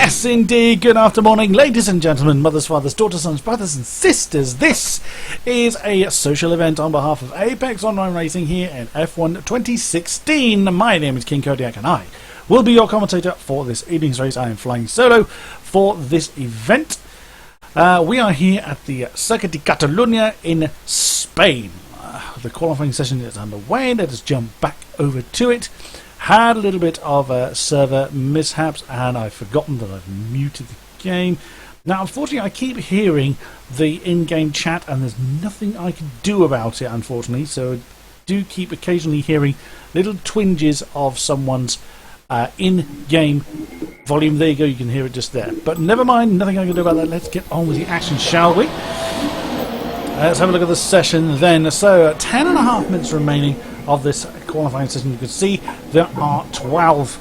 Yes, indeed. Good afternoon, ladies and gentlemen, mothers, fathers, daughters, sons, brothers and sisters. This is a social event on behalf of Apex Online Racing here in F1 2016. My name is King-Kodiak and I will be your commentator for this evening's race. I am flying solo for this event. We are here at the Circuit de Catalunya in Spain. The qualifying session is underway. Let us jump back over to it. Had a little bit of server mishaps and I've forgotten that I've muted the game. Now unfortunately I keep hearing the in-game chat and there's nothing I can do about it, unfortunately, so I do keep occasionally hearing little twinges of someone's in-game volume. There you go, you can hear it just there, but never mind, nothing I can do about that. Let's get on with the action, shall we? Let's have a look at the session then. So 10.5 minutes remaining of this qualifying session. You can see there are 12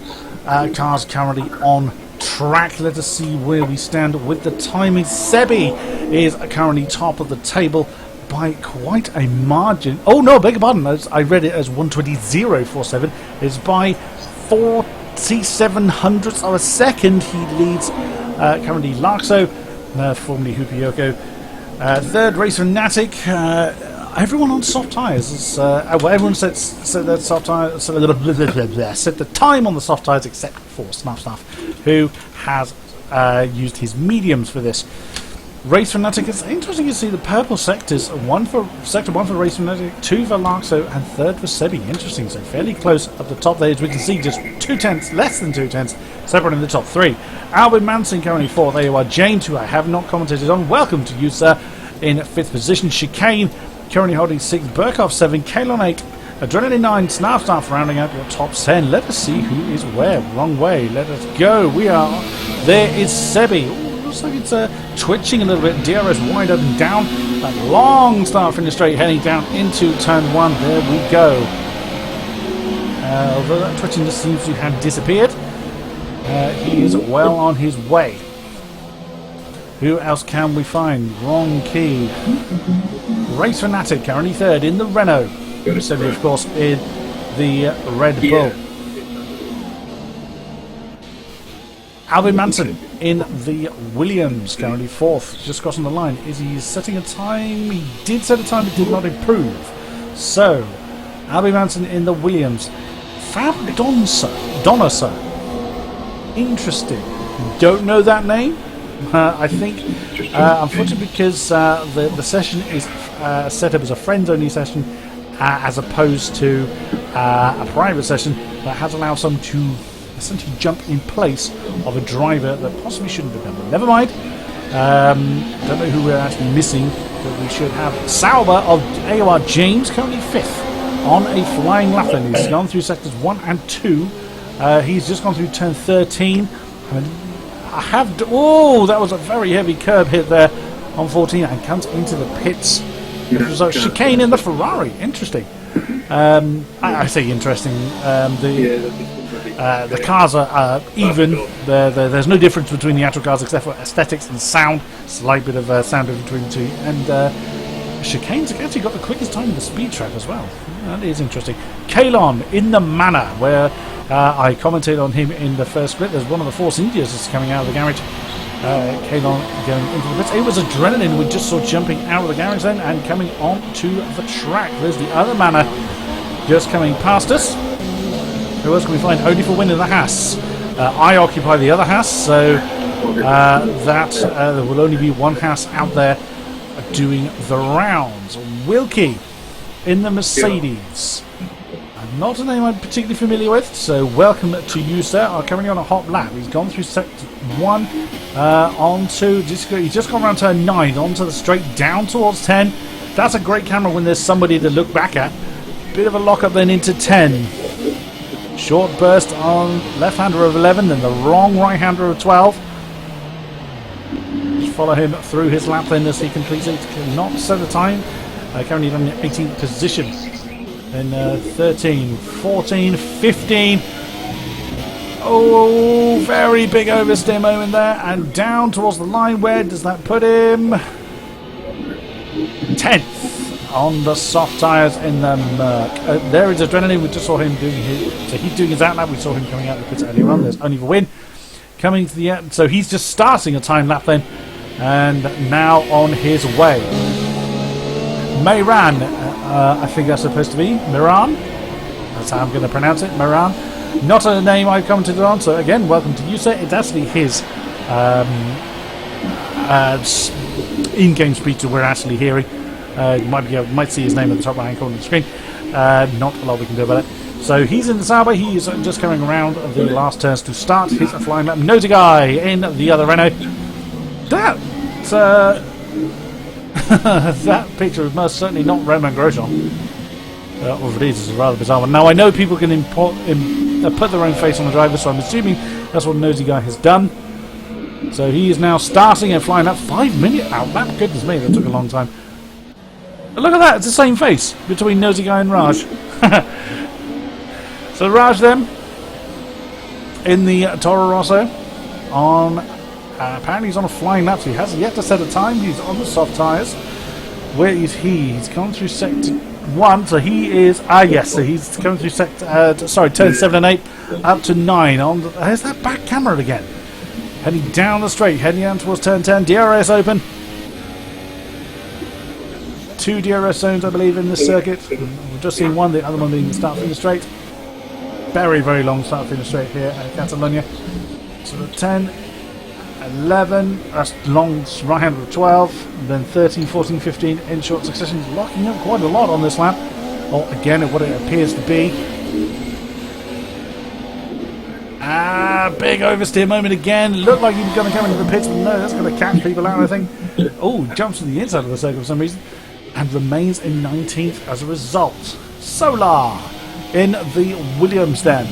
cars currently on track. Let us see where we stand with the timing. Sebi is currently top of the table by quite a margin. Oh no, beg your pardon, I read it as 1:20.047. It's by 47 hundredths of a second. He leads currently Larkso, formerly Hupiyoko. Third, Race Fanatic. Everyone on soft tyres. Well, everyone set their soft tyres. Set the time on the soft tyres except for Snuff, who has used his mediums for this. Race Fanatic. It's interesting to see the purple sectors. Sector 1 for Race Fanatic, 2 for Larkso, and 3rd for Sebi. Interesting. So fairly close at the top there, as we can see, just 2 tenths, less than 2 tenths, separating the top 3. Albin Manson currently 4th. There you are, James, who I have not commented on. Welcome to you, sir. In 5th position, Chicane currently holding 6th. Burkhoff 7, Kalon 8, Adrenaline 9, Snarf rounding out your top 10. Let us see who is where. Wrong way. Let us go. There is Sebi. Looks like it's twitching a little bit. DRS wide open down. That long start from the straight, heading down into turn 1. There we go. Although that twitching just seems to have disappeared, he is well on his way. Who else can we find? Wrong key. Race Fanatic currently 3rd in the Renault. Sebi, of course, in the Red Bull. Albin Manson in the Williams, currently 4th, just crossing the line. Is he setting a time? He did set a time, but did not improve. So, Albin Manson in the Williams. Fab Donoso. Interesting. Don't know that name. I think, unfortunately, because the session is set up as a friends-only session, as opposed to a private session that has allowed some to essentially jump in place of a driver that possibly shouldn't have done. But never mind. Don't know who we're actually missing, but we should have Sauber of AOR James, currently 5th on a flying lap. Then he's gone through sectors 1 and 2. He's just gone through turn 13. That was a very heavy curb hit there on 14 and comes into the pits. It was a chicane in the Ferrari. Interesting. I say interesting. The cars are even. There's no difference between the actual cars except for aesthetics and sound. Slight bit of sound between the two. And Chicane's actually got the quickest time in the speed trap as well. That is interesting. Kalon in the Manor, where I commented on him in the first split. There's one of the Force Indias that's coming out of the garage. Kalon going into the pits. It was Adrenaline we just saw jumping out of the garage then and coming onto the track. There's the other Manor just coming past us. Who else can we find? Only for winning the Haas. I occupy the other Haas, so there will only be one Haas out there doing the rounds. Wilkie in the Mercedes. Not a name I'm particularly familiar with, so welcome to you, sir. I'm currently on a hot lap. He's gone through sector 1, he's just gone around turn 9, onto the straight, down towards 10. That's a great camera when there's somebody to look back at. Bit of a lock-up then into 10. Short burst on left-hander of 11, then the wrong right-hander of 12. Just follow him through his lap then as he completes it. Cannot set a time. Currently in the 18th position. Then 13, 14, 15. Oh, very big oversteer moment there. And down towards the line. Where does that put him? 10th on the soft tyres in the Merc. There is Adrenaline. We just saw him doing his... So he's doing his outlap. We saw him coming out of the pits earlier on. There's only the win. Coming to the end. So he's just starting a time lap then. And now on his way. Mayran, I think that's supposed to be Miran. That's how I'm going to pronounce it, Miran. Not a name I've commented on, so again, welcome to you, sir. It's actually his in-game speech that we're actually hearing. You might see his name at the top right-hand corner of the screen. Not a lot we can do about it. So he's in the Sauber. He's just coming around the last turns to start his flying lap. Nosy guy in the other Renault. That picture is most certainly not Roman Grosjean. Or if it is, it's a rather bizarre one. Now, I know people can put their own face on the driver, so I'm assuming that's what Nosy Guy has done. So he is now starting and flying up 5-minute outlap. Goodness me, that took a long time. Look at that, it's the same face between Nosy Guy and Raj. So Raj then, in the Toro Rosso, on apparently he's on a flying lap, so he hasn't yet to set a time. He's on the soft tyres. Where is he? He's gone through sector 1, so he is... yes, so he's coming through turn 7 and 8, up to 9. There's that back camera again. Heading down the straight, heading down towards turn 10. DRS open. 2 DRS zones, I believe, in this circuit. We've just seen one, the other one being the start finish straight. Very, very long start finish straight here at Catalunya. So 10, 11, that's long right hand of 12, and then 13, 14, 15 in short succession. Locking up quite a lot on this lap. Or again, what it appears to be. Big oversteer moment again. Looked like he was going to come into the pits, but no, that's going to catch people out, I think. Oh, jumps to the inside of the circle for some reason. And remains in 19th as a result. Solar in the Williams then.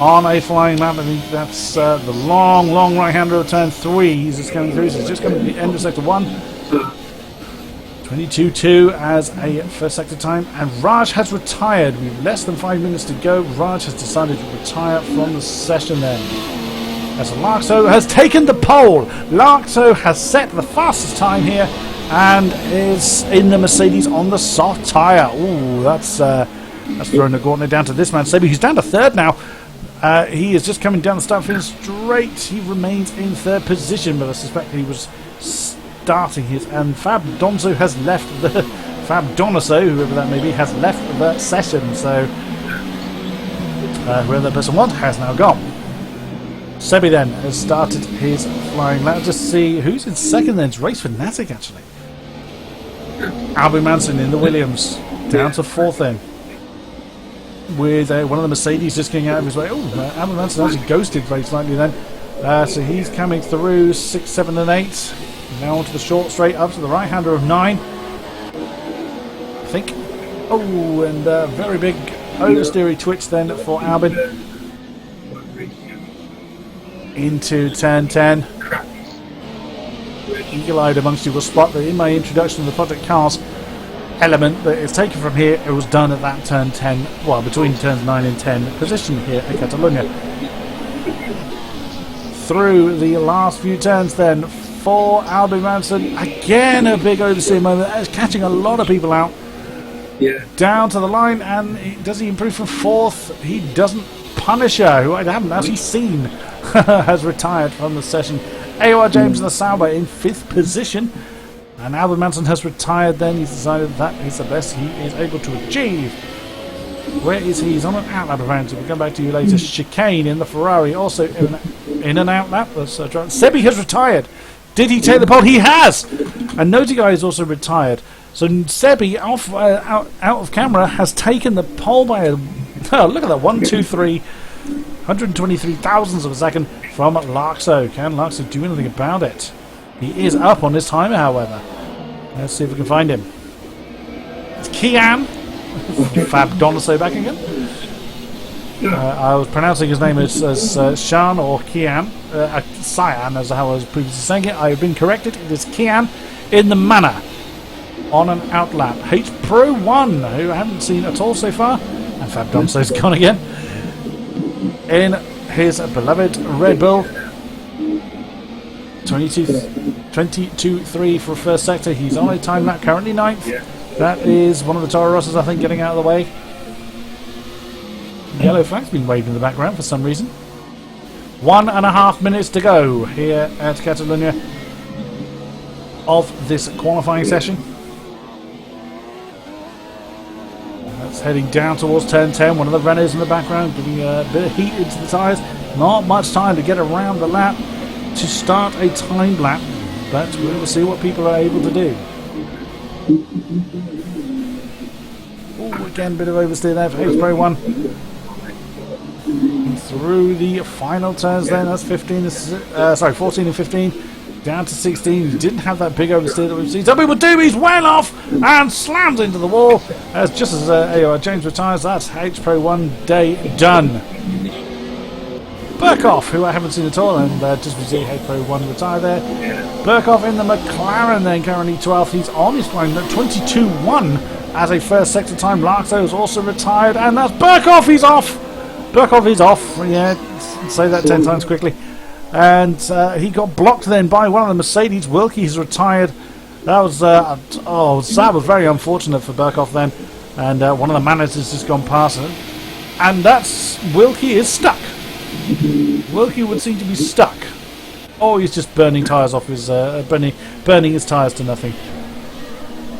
On a flying lap, I think that's the long right-hander of turn 3. He's just coming through, so he's just coming to the end of sector 1. 22.2 as a first sector time, and Raj has retired. We've less than 5 minutes to go. Raj has decided to retire from the session then. As Larkso has taken the pole. Larkso has set the fastest time here and is in the Mercedes on the soft tyre. Ooh, that's throwing the gauntlet down to this man, Sebi, who's down to 3rd now. He is just coming down the start finish straight. He remains in 3rd position, but I suspect he was starting his. And Fab Donzo has left the Fab Donoso, whoever that may be, has left the session. So whoever that person was has now gone. Sebi then has started his flying lap. Just see who's in 2nd then. It's Race Fanatic actually. Albin Manson in the Williams down to 4th then. With one of the Mercedes just getting out of his way. Oh, Albin Manson actually ghosted very slightly then. So he's coming through 6, 7 and 8. Now onto the short straight up to the right-hander of 9. I think. Oh, and very big oversteery twitch then for Albin. Into turn 10. Eagle-eyed amongst you will spot that in my introduction of the Project Cars element that is taken from here, it was done at that turn 10, well, between turns 9 and 10 position here at Catalunya. Through the last few turns then for Albin Manson. Again, a big oversteer moment. That's catching a lot of people out. Yeah. Down to the line, and does he improve from 4th? He doesn't. Punisher, who I haven't actually seen, has retired from the session. AOR James in the Sauber in 5th position. And Albin Manson has retired then. He's decided that is the best he is able to achieve. Where is he? He's on an outlap apparently. We'll come back to you later. Chicane in the Ferrari, also in an outlap. Sebi has retired. Did he take the pole? He has! And Nosy Guy is also retired. So Sebi, out of camera, has taken the pole by a... Oh, look at that. 1, 2, 3. 123 thousandths of a second from Larkso. Can Larkso do anything about it? He is up on his timer, however. Let's see if we can find him. It's Kian. Fab Donoso back again. I was pronouncing his name as Shan or Kian. Cyan, as I was previously saying it. I have been corrected. It is Kian in the manor on an outlap. H Pro 1, who I haven't seen at all so far. And Fab Donoso's gone again. In his beloved Red Bull. 22.3 for first sector. He's on a time lap, currently 9th. That is one of the Toro Rossos, I think, getting out of the way. Yellow flag's been waved in the background for some reason. 1.5 minutes to go here at Catalunya of this qualifying session. That's heading down towards turn 10. One of the runners in the background giving a bit of heat into the tyres. Not much time to get around the lap to start a time lap, but we will see what people are able to do. Oh, again, a bit of oversteer there for H Pro 1. Through the final turns then, that's 14 and 15, down to 16. He didn't have that big oversteer that we've seen. Some people do, he's well off and slams into the wall. Just as AOR James retires, that's H Pro 1 day done. Burkhoff, who I haven't seen at all, and just we see Pro 1 retire there. Burkhoff in the McLaren then, currently 12th. He's on his line at 22-1 as a first sector time. Larkso is also retired, and that's Burkhoff. He's off. Burkhoff is off. Yeah, say that 10 times quickly. And he got blocked then by one of the Mercedes. Wilkie has retired. That was that was very unfortunate for Burkhoff then, and one of the managers has gone past him, and that's Wilkie is stuck. Wilkie would seem to be stuck. Oh, he's just burning tyres off his burning his tyres to nothing.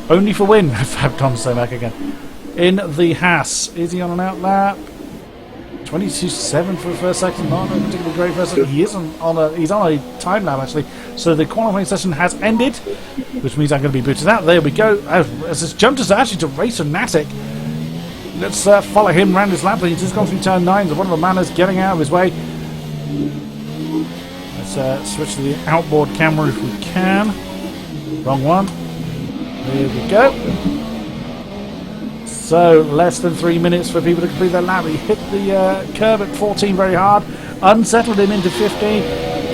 Only for win. Fab say back again. In the Haas, is he on an out lap? 22.7 for a first second. Not a particularly great first second. He is he's on a time lap actually. So the qualifying session has ended, which means I'm going to be booted out. There we go. As this jumped us actually to Racer Natic. Let's follow him around his lap. He's just gone through turn 9. One of the manners getting out of his way. Let's switch to the outboard camera if we can. Wrong one. There we go. So less than 3 minutes for people to complete their lap. He hit the curb at 14 very hard. Unsettled him into 15.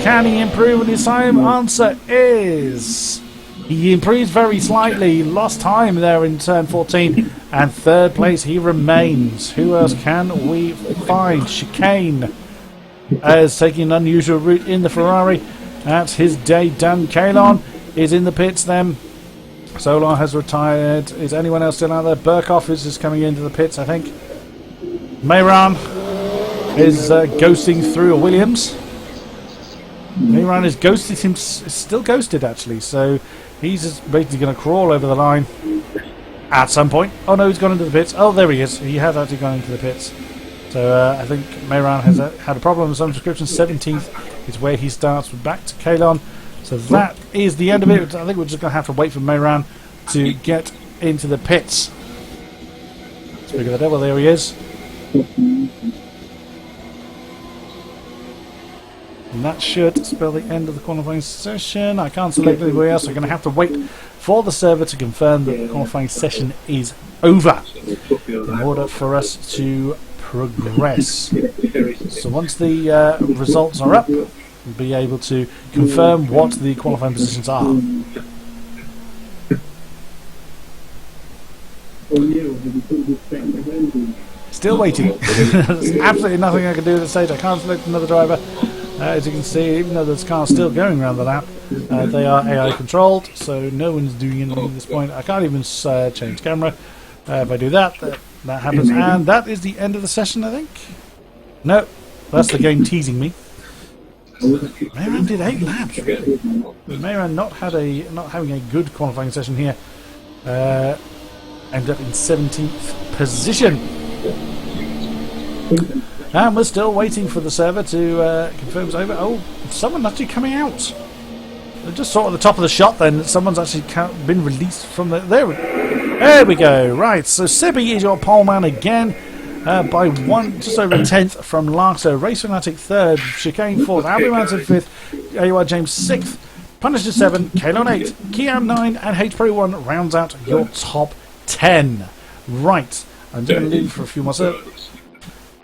Can he improve in his time? Answer is... he improves very slightly. Lost time there in turn 14. And third place he remains. Who else can we find? Chicane as taking an unusual route in the Ferrari. That's his day done. Kalon is in the pits then. Solar has retired. Is anyone else still out there? Burkhoff is just coming into the pits, I think. Mayran is ghosting through a Williams. Mayran is ghosted him, still ghosted actually, so he's just basically going to crawl over the line at some point. Oh no, he's gone into the pits. Oh, there he is. He has actually gone into the pits. So I think Mayran has had a problem with some description. 17th is where he starts. We're back to Kalon. So that is the end of it. I think we're just going to have to wait for Mayran to get into the pits. Speak of the devil, there he is. And that should spell the end of the qualifying session. I can't select anybody else. So we're going to have to wait for the server to confirm that the qualifying session is over in order for us to progress. So once the results are up, we'll be able to confirm what the qualifying positions are. Still waiting. There's absolutely nothing I can do at this stage. I can't select another driver. As you can see, even though there's cars still going around the lap, they are AI controlled, so no one's doing anything at this point. I can't even change camera. If I do that, that happens. And that is the end of the session, I think. No, that's the game teasing me. Mayran did 8 laps. Really. Mayran not having a good qualifying session here. Ended up in 17th position. And we're still waiting for the server to confirm it's over. Oh, someone actually coming out. I just saw at the top of the shot then that someone's actually been released from the... There we go. Right, so Sebi is your pole man again. By just over a 10th from Larkso. Race Fanatic 3rd, Chicane 4th, Albie Mountain 5th, AOR James 6th, Punisher 7, Kalon 8, Kiam 9, and H-Pro 1 rounds out your top 10. Right, I'm going to leave for a few more. So,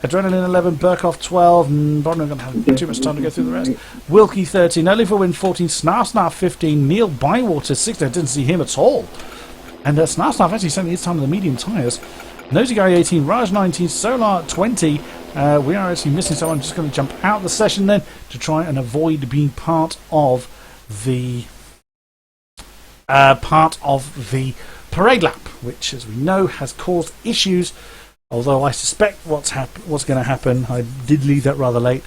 Adrenaline 11, Burkhoff 12, probably not going to have too much time to go through the rest. Wilkie 13, Early for Win 14, Snarf 15, Neil Bywater 16, I didn't see him at all. And Snarf actually spent his time on the medium tyres. Nosy Guy 18, Raj 19, Solar 20. We are actually missing someone. I'm just going to jump out of the session then to try and avoid being part of the parade lap, which, as we know, has caused issues. Although I suspect what's going to happen, I did leave that rather late.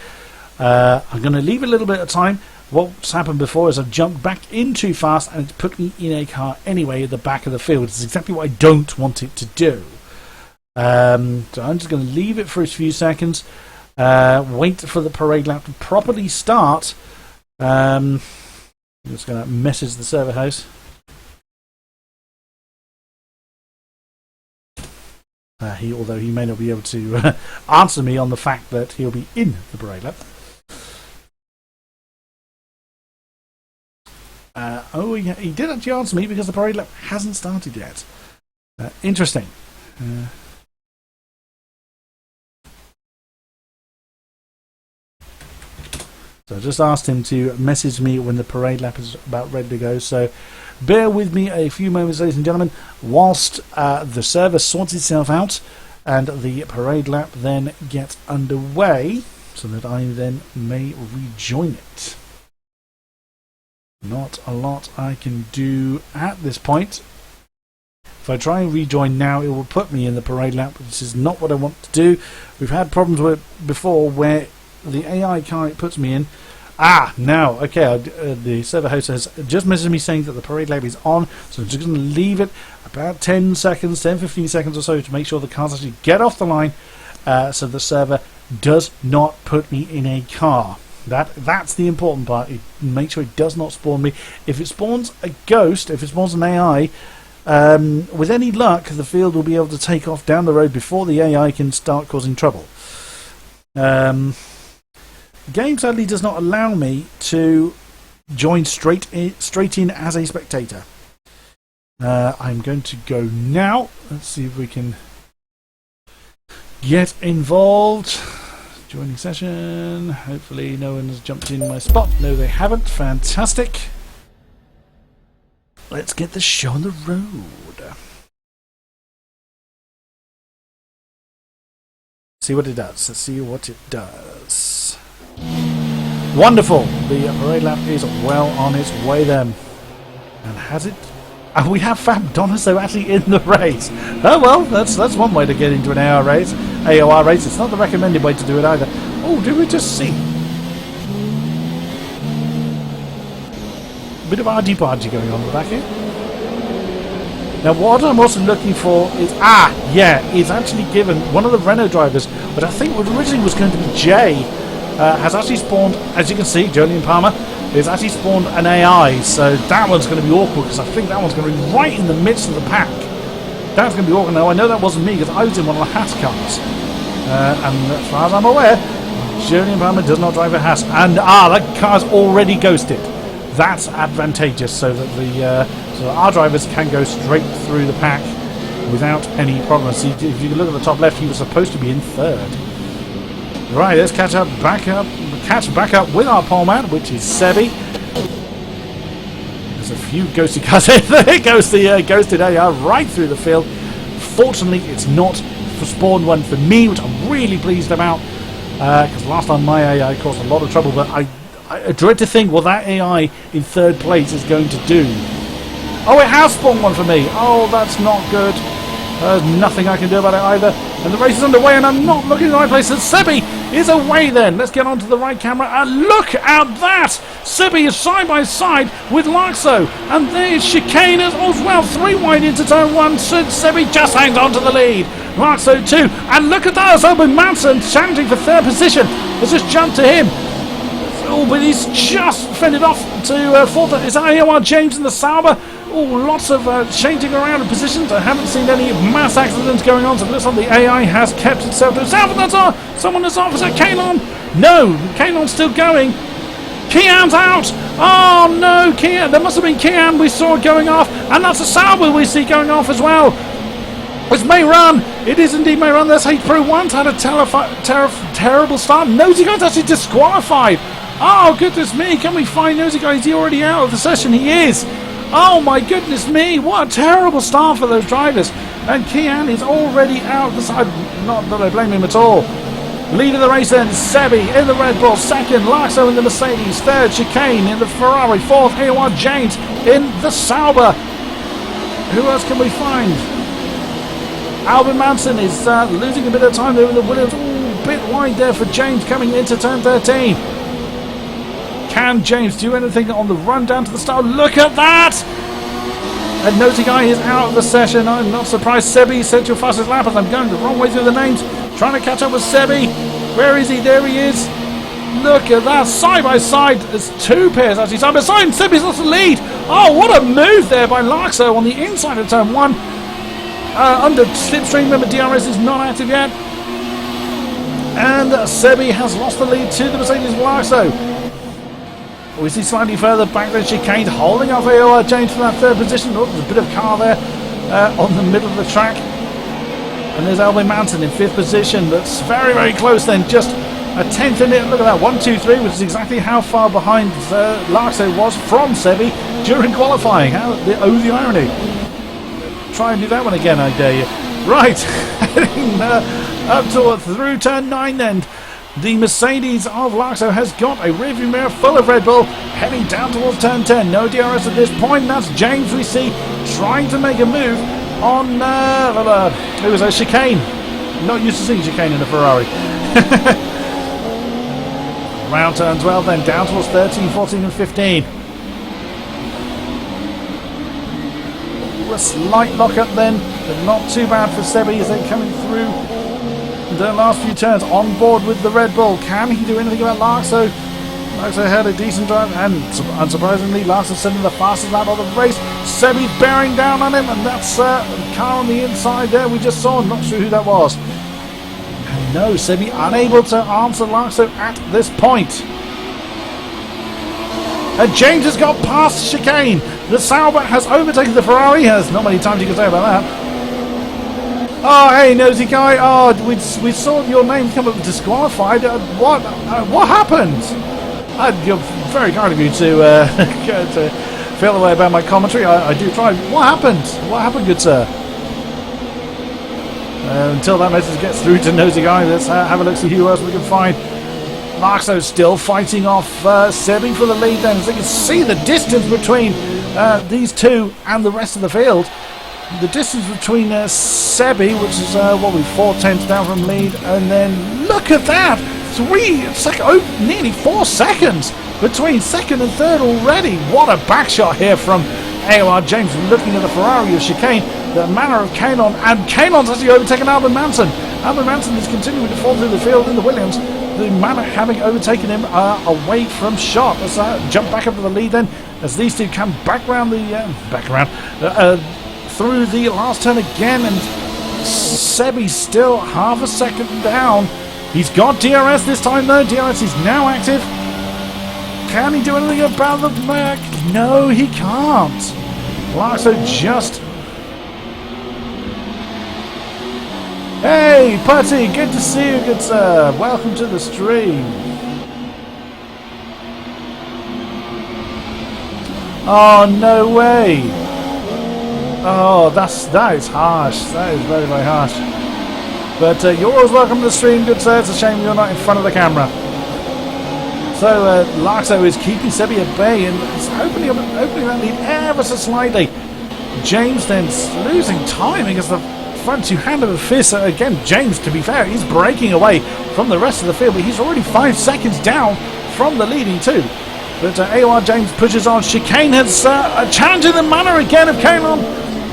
I'm going to leave a little bit of time. What's happened before is I've jumped back in too fast and it's put me in a car anyway at the back of the field. It's exactly what I don't want it to do. So I'm just going to leave it for a few seconds, wait for the parade lap to properly start. I'm just going to message the server house. Although he may not be able to answer me on the fact that he'll be in the parade lap. Oh, he did actually answer me because the parade lap hasn't started yet. Interesting. So I just asked him to message me when the parade lap is about ready to go. So bear with me a few moments, ladies and gentlemen, whilst the server sorts itself out and the parade lap then gets underway, so that I then may rejoin it. Not a lot I can do at this point. If I try and rejoin now, it will put me in the parade lap, which is not what I want to do. We've had problems with it before where the AI car it puts me in. Now, okay, the server host has just messaged me saying that the parade lap is on, so I'm just going to leave it about 10 seconds, 10-15 seconds or so to make sure the cars actually get off the line, so the server does not put me in a car. That's the important part. Make sure it does not spawn me. If it spawns a ghost, if it spawns an AI, with any luck, the field will be able to take off down the road before the AI can start causing trouble. The game sadly does not allow me to join straight in as a spectator. I'm going to go now. Let's see if we can get involved. Joining session. Hopefully no one has jumped in my spot. No, they haven't. Fantastic. Let's get the show on the road. See what it does. Let's see what it does. Wonderful. The parade lap is well on its way then. And has it? And we have Fab Donaso actually in the race. Oh well, that's one way to get into an AOR race. AOR race. It's not the recommended way to do it either. Oh, do we just see? A bit of argy-bargy going on in the back here. Now what I'm also looking for is, it's actually given one of the Renault drivers, but I think what originally was going to be Jay, has actually spawned, as you can see, Jolien Palmer, has actually spawned an AI, so that one's going to be awkward, because I think that one's going to be right in the midst of the pack. That's going to be awkward. Now, I know that wasn't me, because I was in one of the Haas cars. And as far as I'm aware, Jolien Palmer does not drive a Haas. And, that car's already ghosted. That's advantageous, so that so our drivers can go straight through the pack without any problems. See, if you look at the top left, he was supposed to be in third. Right, let's catch back up with our pole man, which is Sebi. There's a few ghosty cars. There goes the ghosted AR right through the field. Fortunately, it's not for spawn one for me, which I'm really pleased about, because last time my AI caused a lot of trouble, but I dread to think what that AI in third place is going to do. Oh, it has spawned one for me. Oh, that's not good. There's nothing I can do about it either. And the race is underway, and I'm not looking in the right place. And Sebi is away then. Let's get onto the right camera, and look at that! Sebi is side by side with Larkso, and there's chicane as well. 3 wide into turn 1. Sebi just hangs on to the lead. Larkso 2, and look at that! It's Owen Manson challenging for third position. Let's just jump to him. Oh, but he's just fended off to fourth. Is that AOR James in the Sauber? Oh, lots of changing around of positions. I haven't seen any mass accidents going on, so it looks like the AI has kept itself to itself. And that's someone that's off. Is that Kalon? No, Kalon's still going. Kian's out. Oh no, Kian. There must have been Kian we saw going off, and that's a Sauber we see going off as well. It's Mayran. It is indeed Mayran. That's H Pro 1's had a terrible start. Nosy Guy's actually disqualified. Oh goodness me! Can we find Nosy Guy? Is he already out of the session? He is. Oh my goodness me, what a terrible start for those drivers. And Kian is already out of the side. Not that I blame him at all. Lead of the race then, Sebi in the Red Bull. Second, Larkso in the Mercedes. Third, Chicane in the Ferrari. Fourth, AOR James in the Sauber. Who else can we find? Albin Manson is losing a bit of time there in the Williams. Ooh, a bit wide there for James coming into turn 13. Can James do anything on the run down to the start? Look at that! And Nosy Guy is out of the session. I'm not surprised. Sebi said your fastest lap as I'm going the wrong way through the names. Trying to catch up with Sebi. Where is he? There he is. Look at that. Side by side. There's 2 pairs actually side by side. And Sebi's lost the lead. Oh, what a move there by Larkso on the inside of turn 1. Under slipstream. Remember, DRS is not active yet. And Sebi has lost the lead to the Mercedes Larkso. We see slightly further back than Chicane, holding off AOR James for that third position. Oh, there's a bit of car there on the middle of the track. And there's Albin Manson in 5th position. That's very, very close then. Just A tenth in it. Look at that. 1, 2, 3, which is exactly how far behind Larkso was from Sebi during qualifying. Oh, the irony. Try and do that one again, I dare you. Right. Heading up through turn 9 then. The Mercedes of Larkso has got a rearview mirror full of Red Bull, heading down towards turn 10. No DRS at this point. That's James we see trying to make a move on it was a chicane. Not used to seeing chicane in a Ferrari. Round turn 12 then, down towards 13, 14 and 15. A slight lock-up then, but not too bad for Sebi as they're coming through the last few turns on board with the Red Bull. Can he do anything about Larkso? Larkso had a decent drive, and unsurprisingly, Larkso sending the fastest lap of the race. Sebi's bearing down on him, and that's a car on the inside there we just saw. Not sure who that was. And no, Sebi unable to answer Larkso at this point. And James has got past chicane. The Sauber has overtaken the Ferrari. There's not many times you can say about that. Oh, hey, nosy guy. Oh, we saw your name come up disqualified. What happened? You're very kind of you to feel the way about my commentary. I do try. What happened? What happened, good sir? Until that message gets through to nosy guy, let's have a look, see who else we can find. Larkso still fighting off Sebi for the lead then. As you can see the distance between these two and the rest of the field. The distance between Sebi, which is 4/10 down from lead, and then look at that, nearly 4 seconds between second and third already. What a back shot here from AOR James, looking at the Ferrari of chicane, the manner of Kanon, and Kanon's actually overtaken Albin Manson. Albin Manson is continuing to fall through the field in the Williams. The manner having overtaken him away from shot. Let's jump back up to the lead then, as these two come back around through the last turn again, and Sebi still half a second down. He's got DRS this time though. DRS is now active. Can he do anything about the back? No, he can't. Larkso just... Hey, Putty, good to see you, good sir. Welcome to the stream. Oh, no way. Oh, that is harsh. That is very, very harsh. But you're always welcome to the stream, good sir. It's a shame you're not in front of the camera. So Larkso is keeping Sebi at bay and it's opening that lead ever so slightly. James then losing timing as the front two hand over fist. Again, James, to be fair, he's breaking away from the rest of the field, but he's already 5 seconds down from the leading two. But AOR James pushes on. Chicane has challenging the manner again of Kanon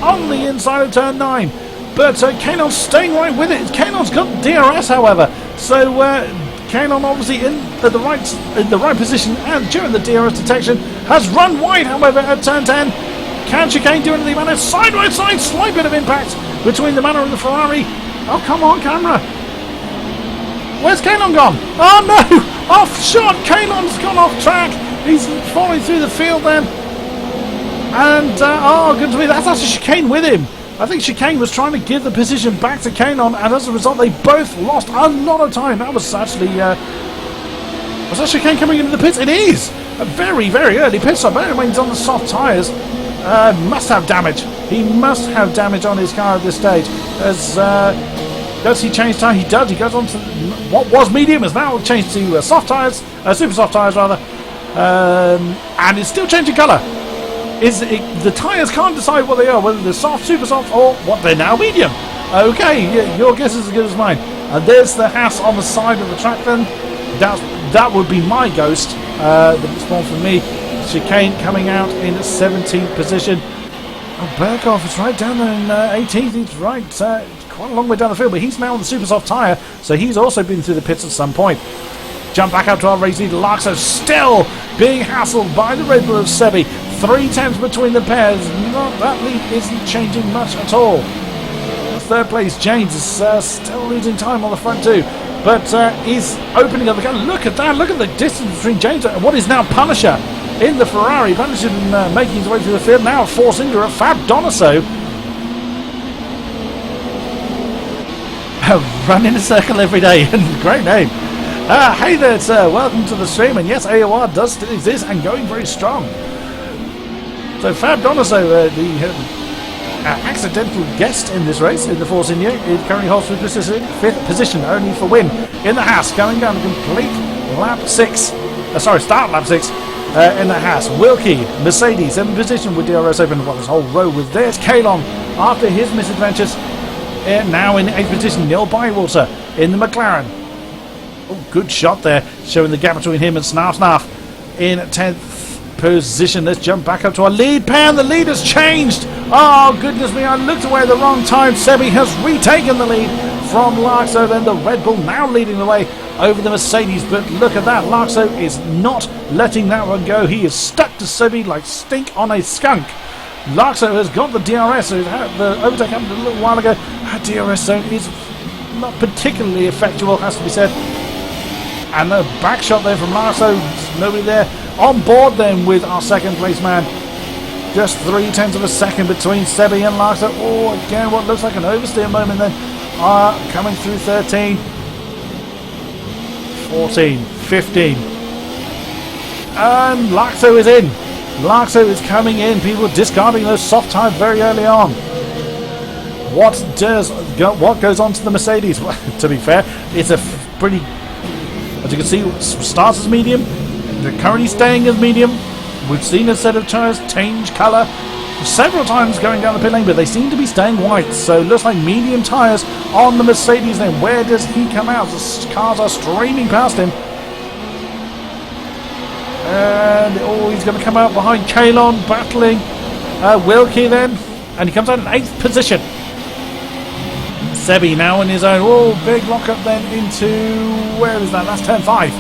on the inside of turn 9. But Kanon's staying right with it. Kanon's got DRS, however. So Kanon obviously in the right position, and during the DRS detection has run wide, however, at turn 10. Can Chicane do anything about it? Side by side, slight bit of impact between the manor and the Ferrari. Oh, come on, camera. Where's Kanon gone? Oh, no! Off shot! Kanon's gone off track. He's falling through the field then. And, oh, good to me. That's actually Chicane with him. I think Chicane was trying to give the position back to Kanon, and as a result, they both lost a lot of time. That was actually... was that Chicane coming into the pits? It is! A very, very early pit stop. But anyway, he's on the soft tyres. Must have damage. He must have damage on his car at this stage. As does he change tyre? He does. He goes on to what was medium, is now changed to soft tyres, super soft tyres rather, and it's still changing colour. The tyres can't decide what they are, whether they're soft, super soft, or what they're now medium. Okay, yeah, your guess is as good as mine. And there's the Haas on the side of the track. Then that would be my ghost. The spawn for me. Chicane coming out in 17th position. Oh, Berghoff is right down there in 18th. He's right, quite a long way down the field, but he's now on the super soft tyre, so he's also been through the pits at some point. Jump back up to our race leader. Larkso still being hassled by the Red Bull of Sebi. 3 tenths between the pairs. That lead isn't changing much at all. Third place, James is still losing time on the front two, but is opening up the gun. Look at that. Look at the distance between James and what is now Punisher in the Ferrari. Punisher making his way through the field. Now a Force India at Fab Donaso. Run in a circle every day. Great name. Hey there, sir. Welcome to the stream. And yes, AOR does still exist and going very strong. So Fab Donoso, the accidental guest in this race in the Force India, it currently holds fifth position, only for win in the Haas, going down a complete lap 6. Start lap 6 in the Haas. Wilkie, Mercedes, 7th position with DRS open. Well, this whole row with theirs. Kalon, after his misadventures, now in 8th position. Neil Bywater in the McLaren. Oh, good shot there, showing the gap between him and Snarf in 10th position. Let's jump back up to our lead pair. The lead has changed. Oh, goodness me, I looked away at the wrong time. Sebi has retaken the lead from Larkso. Then the Red Bull now leading the way over the Mercedes. But look at that. Larkso is not letting that one go. He is stuck to Sebi like stink on a skunk. Larkso has got the DRS. So the overtake happened a little while ago. That DRS zone is not particularly effectual, has to be said. And a back shot there from Larkso. Nobody there. On board then with our second place man. Just 0.3 of a second between Sebi and Larkso. Oh, again, what looks like an oversteer moment then. Coming through 13. 14. 15. And Larkso is in. Larkso is coming in. People discarding those soft tires very early on. What goes on to the Mercedes? Well, to be fair, it's a pretty... As you can see, starts as medium. They're currently staying as medium. We've seen a set of tyres change colour several times going down the pit lane, but they seem to be staying white. So it looks like medium tyres on the Mercedes. Then where does he come out? The cars are streaming past him. And he's going to come out behind Kalon, battling Wilkie then. And he comes out in 8th position. Sebi now on his own. Oh, big lock up then into, where is that? That's turn 5.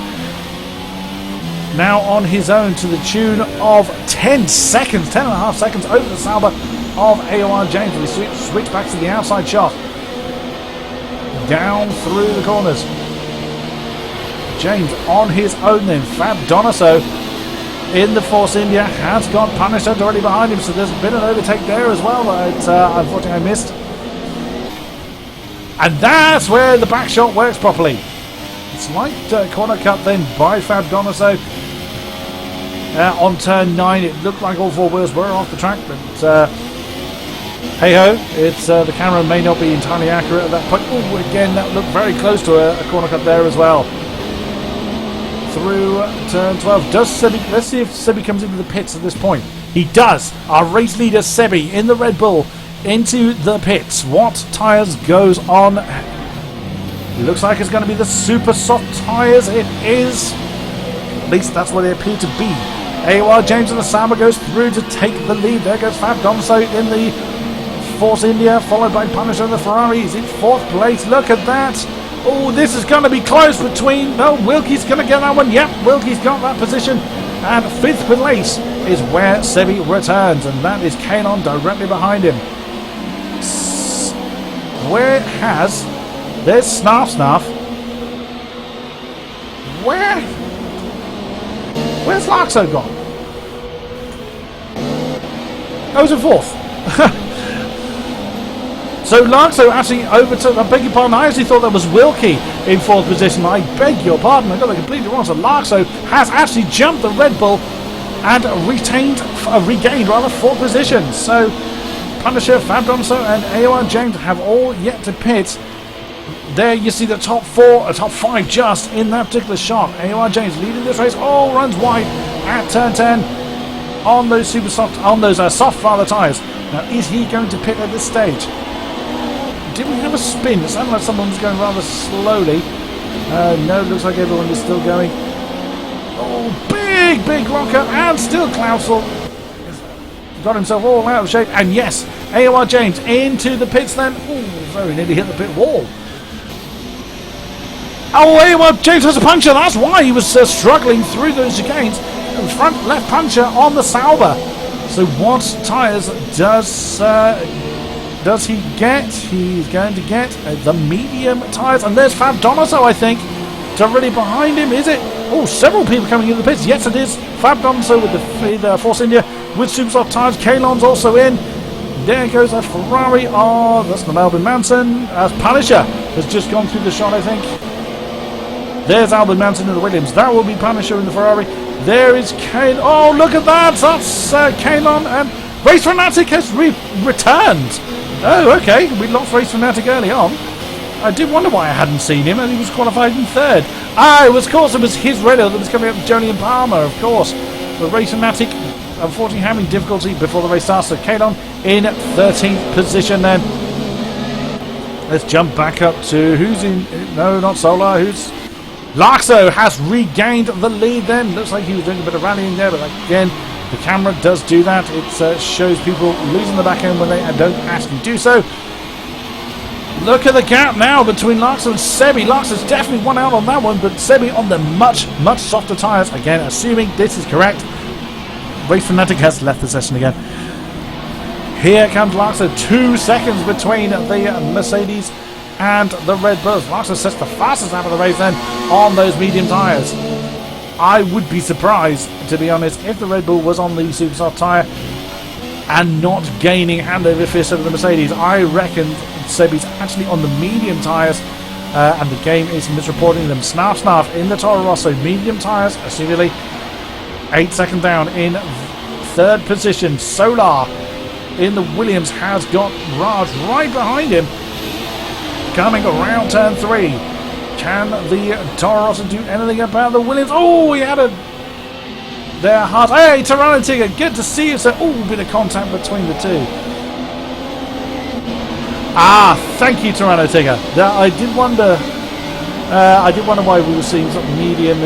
Now on his own to the tune of 10 seconds, 10.5 seconds over the Sauber of AOR James. We switch back to the outside shot. Down through the corners. James on his own then. Fab Donoso in the Force India has got Punisher already behind him, so there's been an overtake there as well that unfortunately I missed. And that's where the back shot works properly. Slight corner cut then by Fab Donoso on turn 9. It looked like all 4 wheels were off the track, but hey ho, it's the camera may not be entirely accurate at that point. Oh, again, that looked very close to a corner cut there as well. Through turn 12. Does Sebi? Let's see if Sebi comes into the pits at this point. He does. Our race leader Sebi in the Red Bull into the pits. What tyres goes on? Looks like it's going to be the super soft tyres. It is. At least that's what they appear to be. AOR James and the Sauber goes through to take the lead. There goes Fab Donoso in the Force India, followed by Punisher and the Ferrari. He's in 4th place. Look at that. Oh, this is going to be close between... No, Wilkie's going to get that one. Yep, Wilkie's got that position. And 5th place is where Sebi returns. And that is Kalon directly behind him. Where has... There's Snarf. Where's Larkso gone? Oh, he's in 4th. So Larkso actually overtook... I beg your pardon, I actually thought that was Wilkie in 4th position. I beg your pardon, I got that completely wrong. So Larkso has actually jumped the Red Bull and regained 4th position. So Punisher, Fab Donoso and AOR James have all yet to pit. There you see the top 5 just in that particular shot. AOR James leading this race. Oh, runs wide at turn 10 on those soft tyres. Now, is he going to pit at this stage? Did we have a spin? It sounded like someone was going rather slowly. No, looks like everyone is still going. Oh, big locker, and still Klausel got himself all out of shape. And yes, AOR James into the pits then. Oh, very nearly hit the pit wall. Oh, AOR James has a puncture. That's why he was struggling through those chicanes. Front left puncture on the Sauber. So what tyres does he get? He's going to get the medium tyres. And there's Fab Donoso, I think. Directly behind him, is it? Oh, several people coming in the pits. Yes, it is. Fab Donoso with the Force India with super soft tyres. Kalon's also in. There goes a Ferrari. Oh, that's the Melbourne Manson. As Punisher has just gone through the shot, I think. There's Albert Mountain in the Williams. That will be Punisher in the Ferrari. There is Kane. Oh, look at that. That's Kalon, and Race Fanatic has returned. Oh, okay. We lost Race Fanatic early on. I did wonder why I hadn't seen him, and he was qualified in third. Of course, it was his radio that was coming up with Jolyon Palmer, of course. The Race Fanatic, unfortunately, having difficulty before the race starts. So Kalon in 13th position then. Let's jump back up to who's in... No, not Solar. Who's... Larkso has regained the lead then. Looks like he was doing a bit of rallying there, but again, the camera does do that. It shows people losing the back end when they don't actually do so. Look at the gap now between Larkso and Sebi. Larkso's definitely won out on that one, but Sebi on the much softer tyres. Again, assuming this is correct. Race Fanatic has left the session again. Here comes Larkso, 2 seconds between the Mercedes and the Red Bulls. Larkso sets the fastest out of the race then on those medium tyres. I would be surprised, to be honest, if the Red Bull was on the super soft tyre and not gaining hand over fist over the Mercedes. I reckon Sebi's actually on the medium tyres, and the game is misreporting them. Snarf in the Toro Rosso, medium tyres, assumedly 8 seconds down in third position. Solar in the Williams has got Raj right behind him, coming around turn 3. Can the Toro Rosso do anything about the Williams? Oh, he had their heart. Hey, Tyrannotiga, good to see you. So, bit of contact between the two. Thank you, Tyrannotiga. I did wonder. Why we were seeing something medium.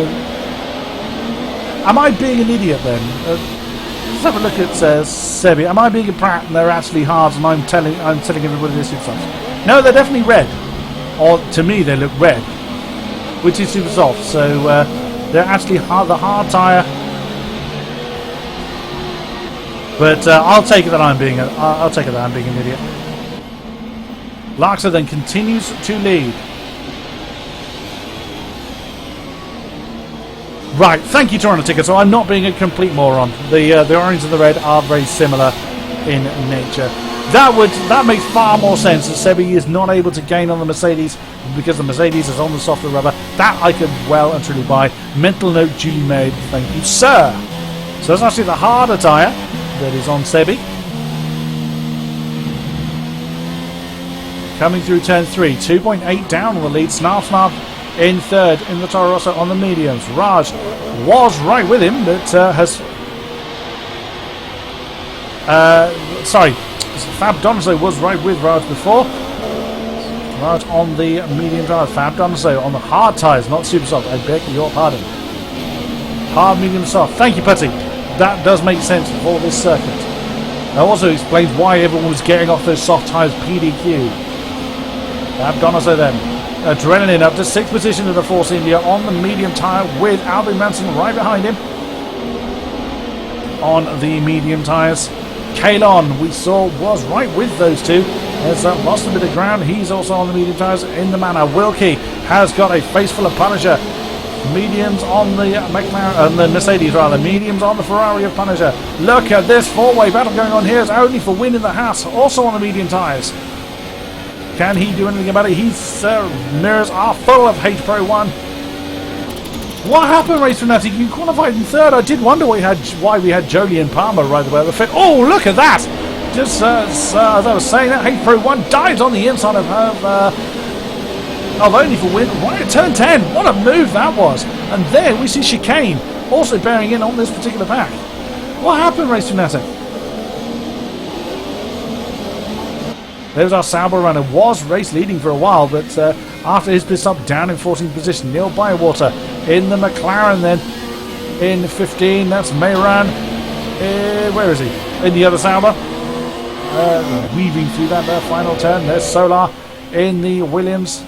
Am I being an idiot then? Let's have a look at Sebi. Am I being a prat and they're actually hards and I'm telling everybody this is soft? No, they're definitely red. Or to me, they look red, which is super soft. So they're actually the hard tyre. But I'll take it that I'm being an idiot. Larkso then continues to lead. Right, thank you, Tyrannotiga. So I'm not being a complete moron. The orange and the red are very similar in nature. That makes far more sense. That Sebi is not able to gain on the Mercedes because the Mercedes is on the softer rubber. That I could well and truly buy. Mental note duly made. Thank you, sir. So it's actually the harder tyre that is on Sebi. Coming through turn 3, 2.8 down on the lead. Snarf in third in the Toro Rosso on the mediums. Raj was right with him, but Fab Donaso was right with Raj before. Raj on the medium tyres. Fab Donaso on the hard tyres, not super soft. I beg your pardon. Hard, medium, soft. Thank you, Putty. That does make sense for this circuit. That also explains why everyone was getting off those soft tyres PDQ. Fab Donaso then. Adrenaline up to 6th position in the Force India on the medium tyre with Albin Manson right behind him on the medium tyres. Kalon, we saw, was right with those two. Has lost a bit of ground. He's also on the medium tyres in the manner. Wilkie has got a face full of Punisher. Mediums on the McLaren, the Mercedes rather. Mediums on the Ferrari of Punisher. Look at this four-way battle going on here. It's only for winning the Haas, also on the medium tyres. Can he do anything about it? His mirrors are full of H Pro 1. What happened, Race Fanatic? You qualified in third. I did wonder why we had Jolyon Palmer right away at the fit. Oh, look at that! Just as I was saying, that H Pro 1 dives on the inside of her. Only for win. Right at turn 10. What a move that was! And there we see Chicane also bearing in on this particular pack. What happened, Race Fanatic? There's our Sauber runner. Was race leading for a while, but after his pit stop down in 14th position. Neil Bywater in the McLaren then in 15. That's Mayran. Where is he? In the other Sauber. Weaving through that final turn. There's Solar in the Williams.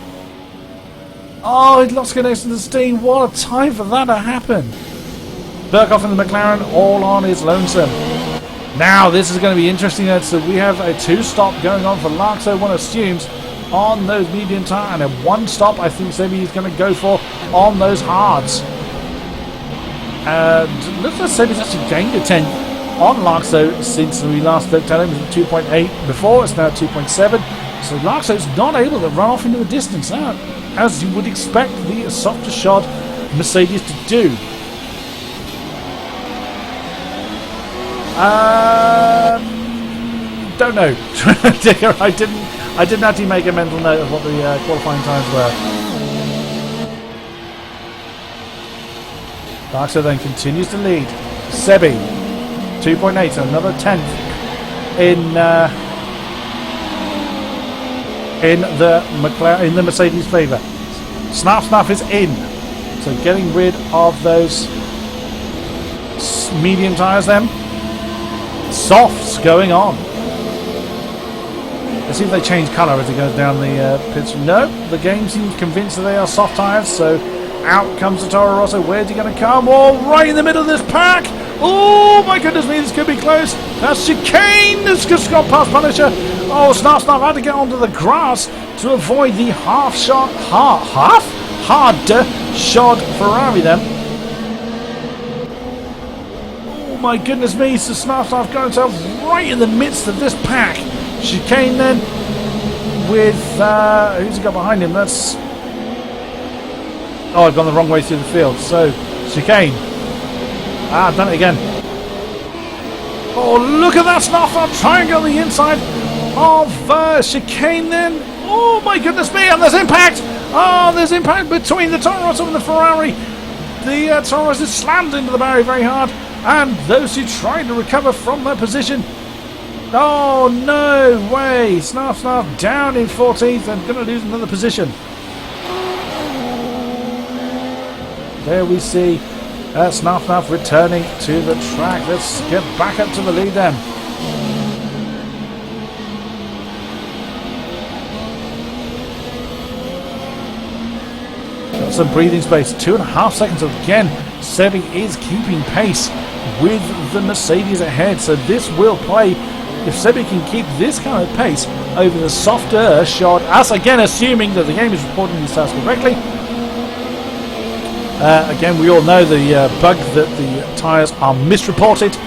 Oh, he lost connection to the steam. What a time for that to happen. Burkhoff in the McLaren all on his lonesome. Now, this is going to be interesting. So we have a 2-stop going on for Larkso, one assumes, on those medium tyre, and a 1-stop I think Sebi is going to go for on those hards. Looks like Sebi's actually gained a 10 on Larkso since we last looked at him. It was 2.8 before, it's now 2.7. So Larkso's not able to run off into the distance now. as you would expect the softer shod Mercedes to do. Don't know. I didn't actually make a mental note of what the qualifying times were. Larkso then continues to lead. Sebi, 2.8, another 10th in the Mercedes favour. Snap is in, so getting rid of those medium tyres then. Softs going on. Let's see if they change colour as it goes down the pits. No, the game seems convinced that they are soft tyres, so out comes the Toro Rosso. Where's he going to come? Oh, right in the middle of this pack. Oh, my goodness me, this could be close. That's chicane. This just got past Punisher. Oh, Snap had to get onto the grass to avoid the harder shod Ferrari then. Oh, my goodness me, so Snap got himself right in the midst of this pack. Chicane then with, who's he got behind him? That's... Oh, I've gone the wrong way through the field. So, chicane. I've done it again. Oh, look at that Snap triangle on the inside of chicane then. Oh, my goodness me, and there's impact. Oh, there's impact between the Toro Rosso and the Ferrari. The Toro Rosso slammed into the barrier very hard, and those who tried to recover from their position. Oh, no way. Snap down in 14th and going to lose another position. There we see Snap returning to the track. Let's get back up to the lead then. Got some breathing space. 2.5 seconds again. Sebi is keeping pace with the Mercedes ahead. So this will play. If Sebi can keep this kind of pace over the softer shod, us again assuming that the game is reporting these tasks correctly. Again, we all know the bug that the tyres are misreported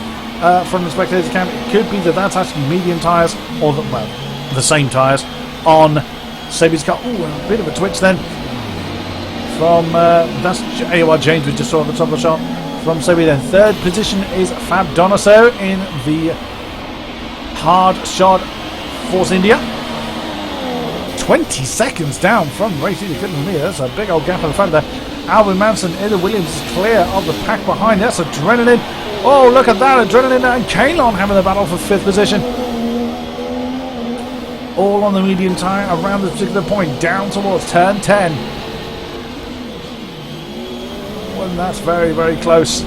from the spectators' camp. It could be that that's actually medium tyres, or the same tyres on Sebi's car. Ooh, a bit of a twitch then from that's AOR James we just saw at the top of the shot from Sebi. Then third position is Fab Donaso in the hard shod Force India. 20 seconds down from Racing Equipment. That's a big old gap in the front there. Alvin Manson, Ida Williams is clear of the pack behind. That's Adrenaline. Oh, look at that. Adrenaline and Kalon having the battle for 5th position. All on the medium tyre around this particular point, down towards turn 10. Well, that's very, very close.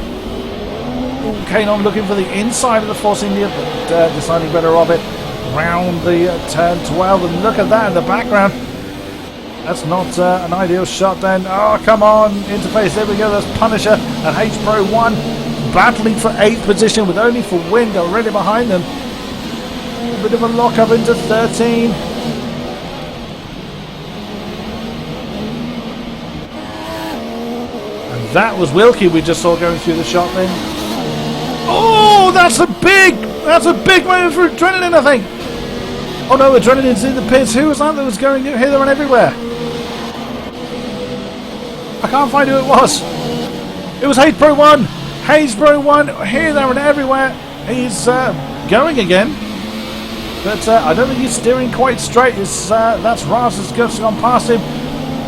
Kalon looking for the inside of the Force India, but deciding better of it. Round the turn 12, and look at that in the background. That's not an ideal shot then. Oh, come on, interface, there we go. That's Punisher and H Pro 1 battling for 8th position with only for wind already behind them. A bit of a lock up into 13. And that was Wilkie we just saw going through the shot then. Oh, that's a big moment for Adrenaline, I think. Oh no, Adrenaline's in the pits. Who was that was going here, there and everywhere? I can't find who it was. It was Hayes Pro 1. Hayes Pro 1 here, there and everywhere. He's going again. But I don't think he's steering quite straight. That's Ras has just gone past him.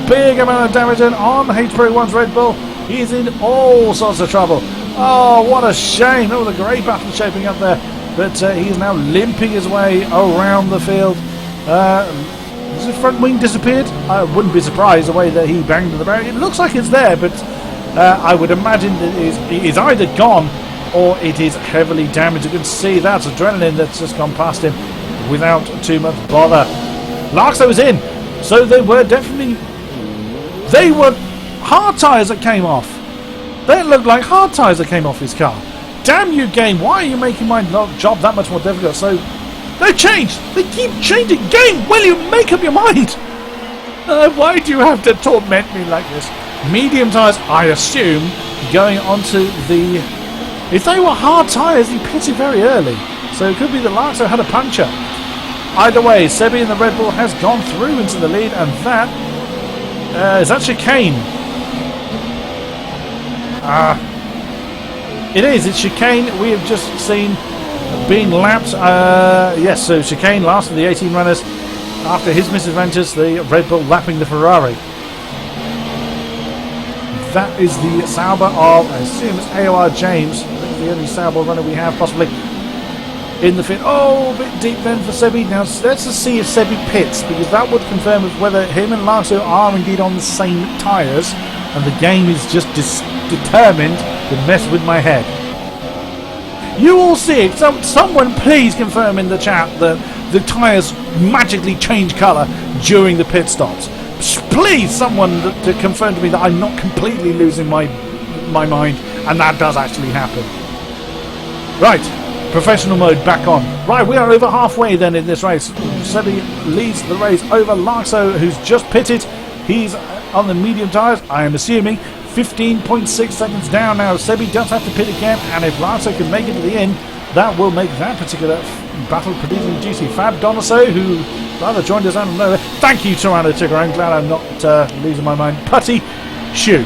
Big amount of damage on Hayes Pro 1's Red Bull. He's in all sorts of trouble. Oh, what a shame. That was a great battle shaping up there. But he's now limping his way around the field. Has his front wing disappeared? I wouldn't be surprised the way that he banged into the barrier. It looks like it's there, but I would imagine that it is either gone or it is heavily damaged. You can see that's Adrenaline that's just gone past him without too much bother. Larkso was in, so they were hard tyres that came off. They looked like hard tyres that came off his car. Damn you, game! Why are you making my job that much more difficult? So they changed. They keep changing. Game, will you make up your mind? Why do you have to torment me like this? Medium tyres, I assume, going onto the... If they were hard tyres, he pitted very early. So it could be that Larkso had a puncture. Either way, Sebi in the Red Bull has gone through into the lead, and that Is that chicane? It is. It's chicane. We have just seen being lapped. Yes, so chicane, last of the 18 runners. After his misadventures, the Red Bull lapping the Ferrari. That is the Sauber of, I assume it's AOR James. I think it's the only Sauber runner we have, possibly, in the fit. Oh, a bit deep then for Sebi. Now, let's just see if Sebi pits, because that would confirm whether him and Larso are indeed on the same tyres, and the game is just determined to mess with my head. You all see it. So someone please confirm in the chat that the tyres magically change colour during the pit stops. Please, someone to confirm to me that I'm not completely losing my mind, and that does actually happen. Right, professional mode back on. Right, we are over halfway then in this race. Sebi leads the race over Larso, who's just pitted. He's on the medium tyres, I am assuming. 15.6 seconds down now. Sebi does have to pit again, and if Larso can make it to the end, that will make that particular battle pretty juicy. Fab Donaso, who rather joined us out of nowhere. Thank you, Toronto Tigger. I'm glad I'm not losing my mind. Putty Shoe.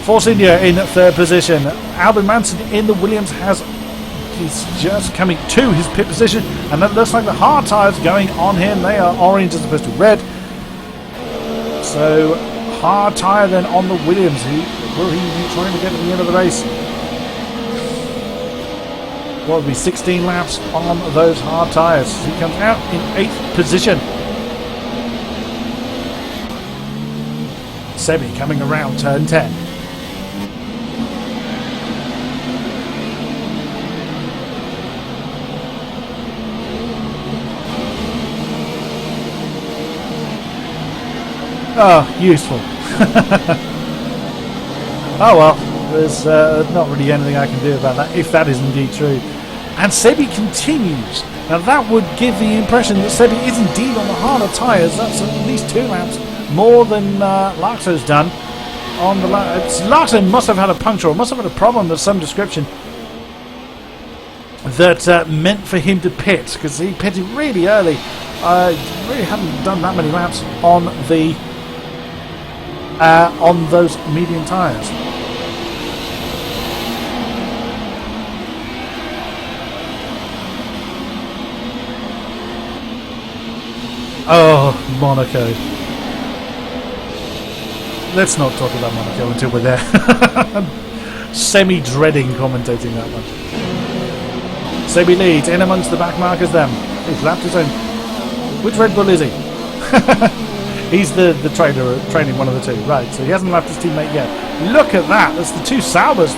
Force India in third position. Albin Manson in the Williams he's just coming to his pit position, and that looks like the hard tyres going on him. They are orange as opposed to red. So hard tyre then on the Williams. Will he be trying to get to the end of the race? Well, it'll be 16 laps on those hard tyres. He comes out in 8th position. Sebi coming around turn 10. Oh, useful. Oh well, there's not really anything I can do about that, if that is indeed true. And Sebi continues. Now that would give the impression that Sebi is indeed on the harder tyres. That's at least 2 laps more than Larso's done. On the Larso must have had a puncture, or must have had a problem of some description that meant for him to pit, because he pitted really early. Really hadn't done that many laps on the on those medium tyres. Oh, Monaco. Let's not talk about Monaco until we're there. Semi-dreading commentating that one. Sebi leads in amongst the back markers then. He's lapped his own. Which Red Bull is he? He's the trainer, training one of the two. Right, so he hasn't lapped his teammate yet. Look at that. That's the two Saubers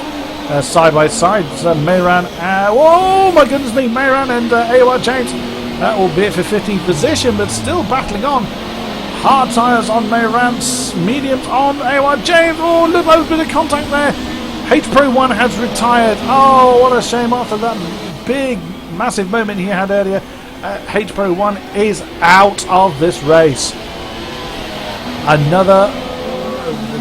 side by side. Mayran, oh my goodness me, Mayran and AOR James. That will be it for 15th position, but still battling on. Hard tyres on Mayran, mediums on AOR James. Oh, look, a bit of contact there. H Pro 1 has retired. Oh, what a shame after that big, massive moment he had earlier. H Pro 1 is out of this race. Another,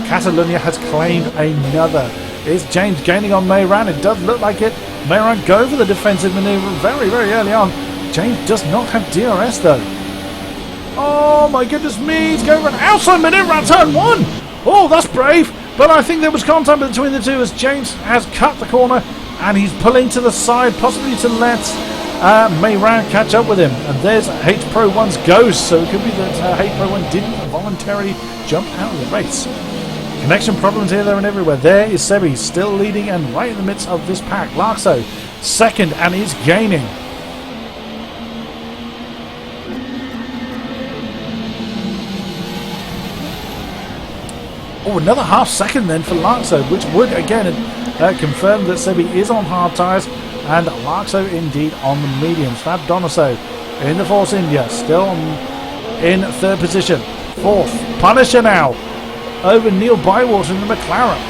Catalunya has claimed another. Is James gaining on Mayran? It does look like it. Mayran go for the defensive manoeuvre very, very early on. James does not have DRS though. Oh my goodness me, he's going for an outside manoeuvre on turn 1. Oh, that's brave. But I think there was contact between the two as James has cut the corner and he's pulling to the side, possibly to let Mayran catch up with him. And there's H Pro 1's ghost, so it could be that H Pro 1 didn't voluntarily jump out of the race. Connection problems here, there and everywhere. There is Sebi still leading and right in the midst of this pack. Larso second and is gaining. Oh, another half second then for Larso, which would again confirm that Sebi is on hard tyres and Larso indeed on the mediums. Fab Donaso in the Force India, still in third position. Fourth, Punisher now over Neil Bywater in the McLaren.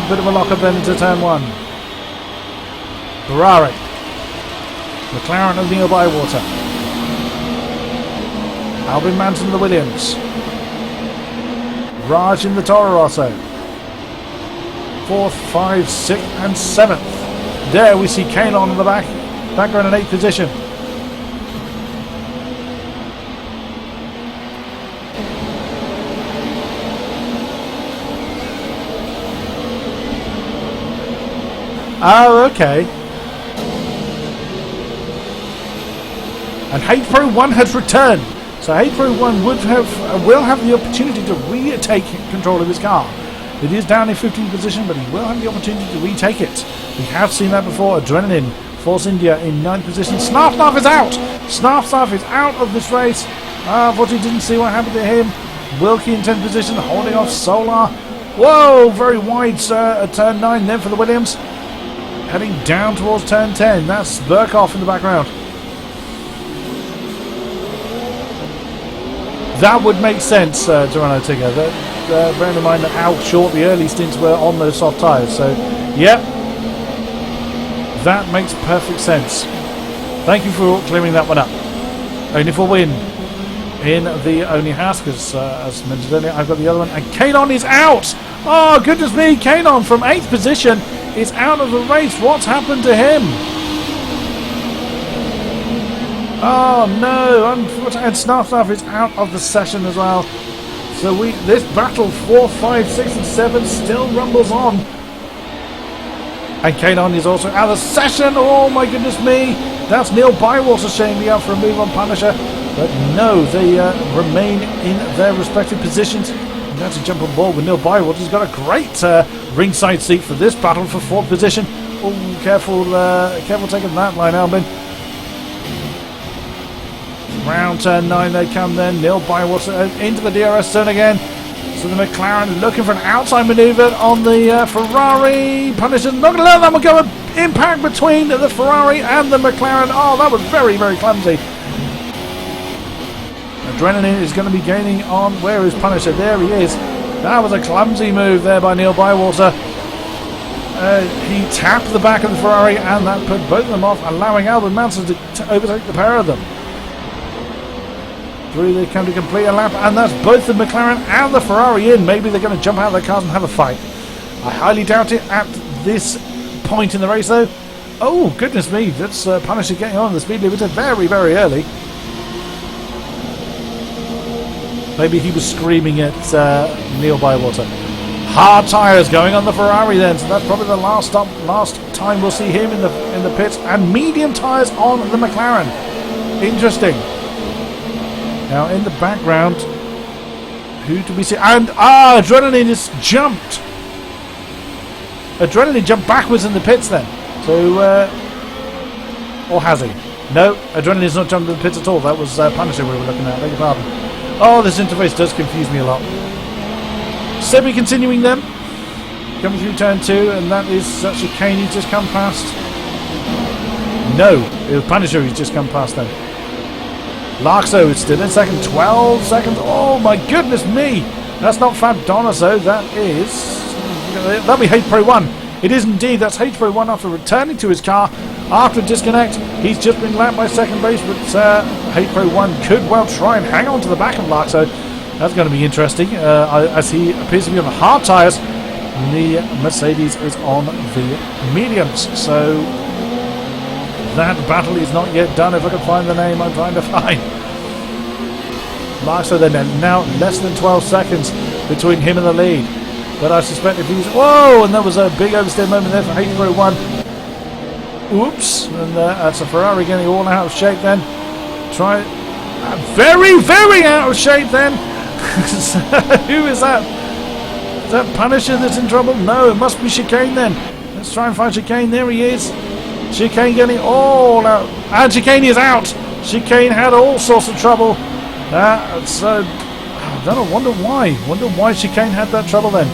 A bit of a lock-up then into turn 1. Ferrari, McLaren of Neil Bywater. Albin Manson of the Williams. Raj in the Toro Rosso. 4th, 5th, 6th and 7th. There we see Kalon in the background in 8th position. Oh, okay. And Hate Pro 1 has returned. So Hate Pro 1 will have the opportunity to retake control of his car. It is down in 15th position, but he will have the opportunity to retake it. We have seen that before. Adrenaline, Force India in 9th position. Snarf is out! Snarf is out of this race. Unfortunately, didn't see what happened to him. Wilkie in 10th position, holding off Solar. Whoa, very wide at turn 9 then for the Williams. Heading down towards turn 10. That's Burkhoff in the background. That would make sense, Geronimo Tigger. Bearing in mind how short the early stints were on those soft tyres. So, yep. That makes perfect sense. Thank you for clearing that one up. Only for win in the only house, because as mentioned earlier, I've got the other one. And Kanon is out! Oh, goodness me! Kanon from 8th position is out of the race. What's happened to him? Oh no! Unfortunately, and Snarf is out of the session as well. So this battle 4, 5, 6 and 7 still rumbles on. And Kanon is also out of the session. Oh my goodness me! That's Neil Bywater showing me out for a move on Punisher. But no, they remain in their respective positions. And that's a jump on board with Neil Bywater's got a great ringside seat for this battle for 4th position. Oh, careful taking that line, Albin. Round turn 9 they come then. Neil Bywater into the DRS zone again. So the McLaren looking for an outside manoeuvre on the Ferrari. Punisher not going to let that one go. An impact between the Ferrari and the McLaren. Oh, that was very, very clumsy. Adrenaline is going to be gaining on. Where is Punisher? There he is. That was a clumsy move there by Neil Bywater. He tapped the back of the Ferrari and that put both of them off, allowing Albin Manson to overtake the pair of them. Through they come to complete a lap, and that's both the McLaren and the Ferrari in. Maybe they're going to jump out of their cars and have a fight. I highly doubt it at this point in the race, though. Oh, goodness me, that's Punisher getting on the speed limiter very, very early. Maybe he was screaming at Neil Bywater. Hard tyres going on the Ferrari then, so that's probably the last time we'll see him in the pits. And medium tyres on the McLaren. Interesting. Now in the background, who do we see? And Adrenaline has jumped. Adrenaline jumped backwards in the pits then. So, or has he? No, Adrenaline's not jumped in the pits at all. That was Punisher we were looking at. Beg your pardon. Oh, this interface does confuse me a lot. Sebi continuing them, coming through turn 2, and that is Chicane he's just come past. No, it was Punisher who's just come past them. Larkso is still in second, 12 seconds. Oh my goodness me! That's not Fab Donaso, that'll be Hate Pro 1. It is indeed, that's Hate Pro 1 after returning to his car after a disconnect. He's just been lapped by second base, but Hate Pro 1 could well try and hang on to the back of Larkso. That's going to be interesting, as he appears to be on the hard tyres. The Mercedes is on the mediums, so that battle is not yet done. If I can find the name I'm trying to find. Larkso then, now less than 12 seconds between him and the lead. But I suspect if he's... Whoa! And that was a big oversteer moment there for Hate Pro 1. Oops. And that's a Ferrari getting all out of shape then. Very, very out of shape then. Who is that? Is that Punisher that's in trouble? No, it must be Chicane then. Let's try and find Chicane. There he is. Chicane getting all out. And Chicane is out. Chicane had all sorts of trouble. So I don't know. Wonder why Chicane had that trouble then.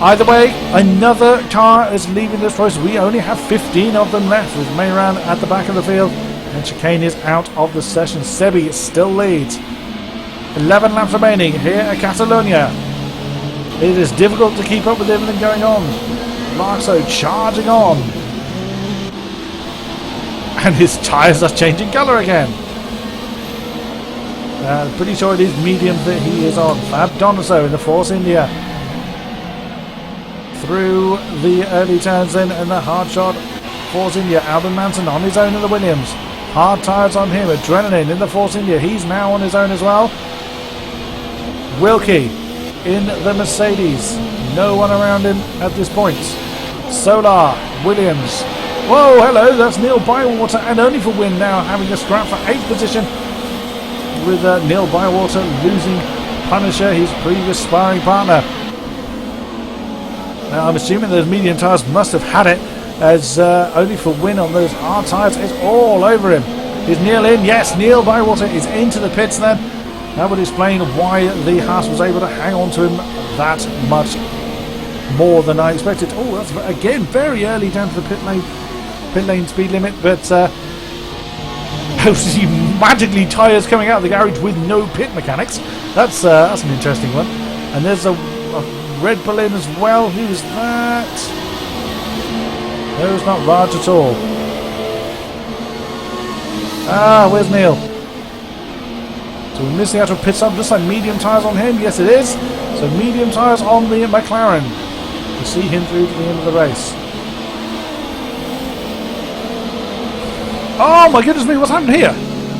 Either way, another car is leaving this race. We only have 15 of them left, with Mayran at the back of the field, and Chicane is out of the session. Sebi still leads. 11 laps remaining here at Catalunya. It is difficult to keep up with everything going on. Larkso charging on. And his tyres are changing colour again. Pretty sure it is mediums that he is on. Fab Donaso in the Force India. Through the early turns then, and the hard shot. Force India. Albin Manson on his own in the Williams. Hard tyres on him. Adrenaline in the Force India. He's now on his own as well. Wilkie in the Mercedes. No one around him at this point. Solar, Williams. Whoa, hello, that's Neil Bywater, and only for win now, having a scrap for 8th position, with Neil Bywater losing Punisher, his previous sparring partner. Now, I'm assuming those medium tyres must have had it, as only for win on those hard tyres is all over him. Is Neil in? Yes, Neil Bywater is into the pits then. That would explain why the Haas was able to hang on to him that much more than I expected. Oh, that's again very early down to the pit lane speed limit, but magically tyres coming out of the garage with no pit mechanics. That's an interesting one. And there's a Red Bull in as well. Who's that? No, it's not Raj at all. Ah, where's Neil? So we missed the actual pit stop. Just like medium tyres on him. Yes, it is. So medium tyres on the McLaren. We see him through to the end of the race. Oh my goodness me, what's happened here?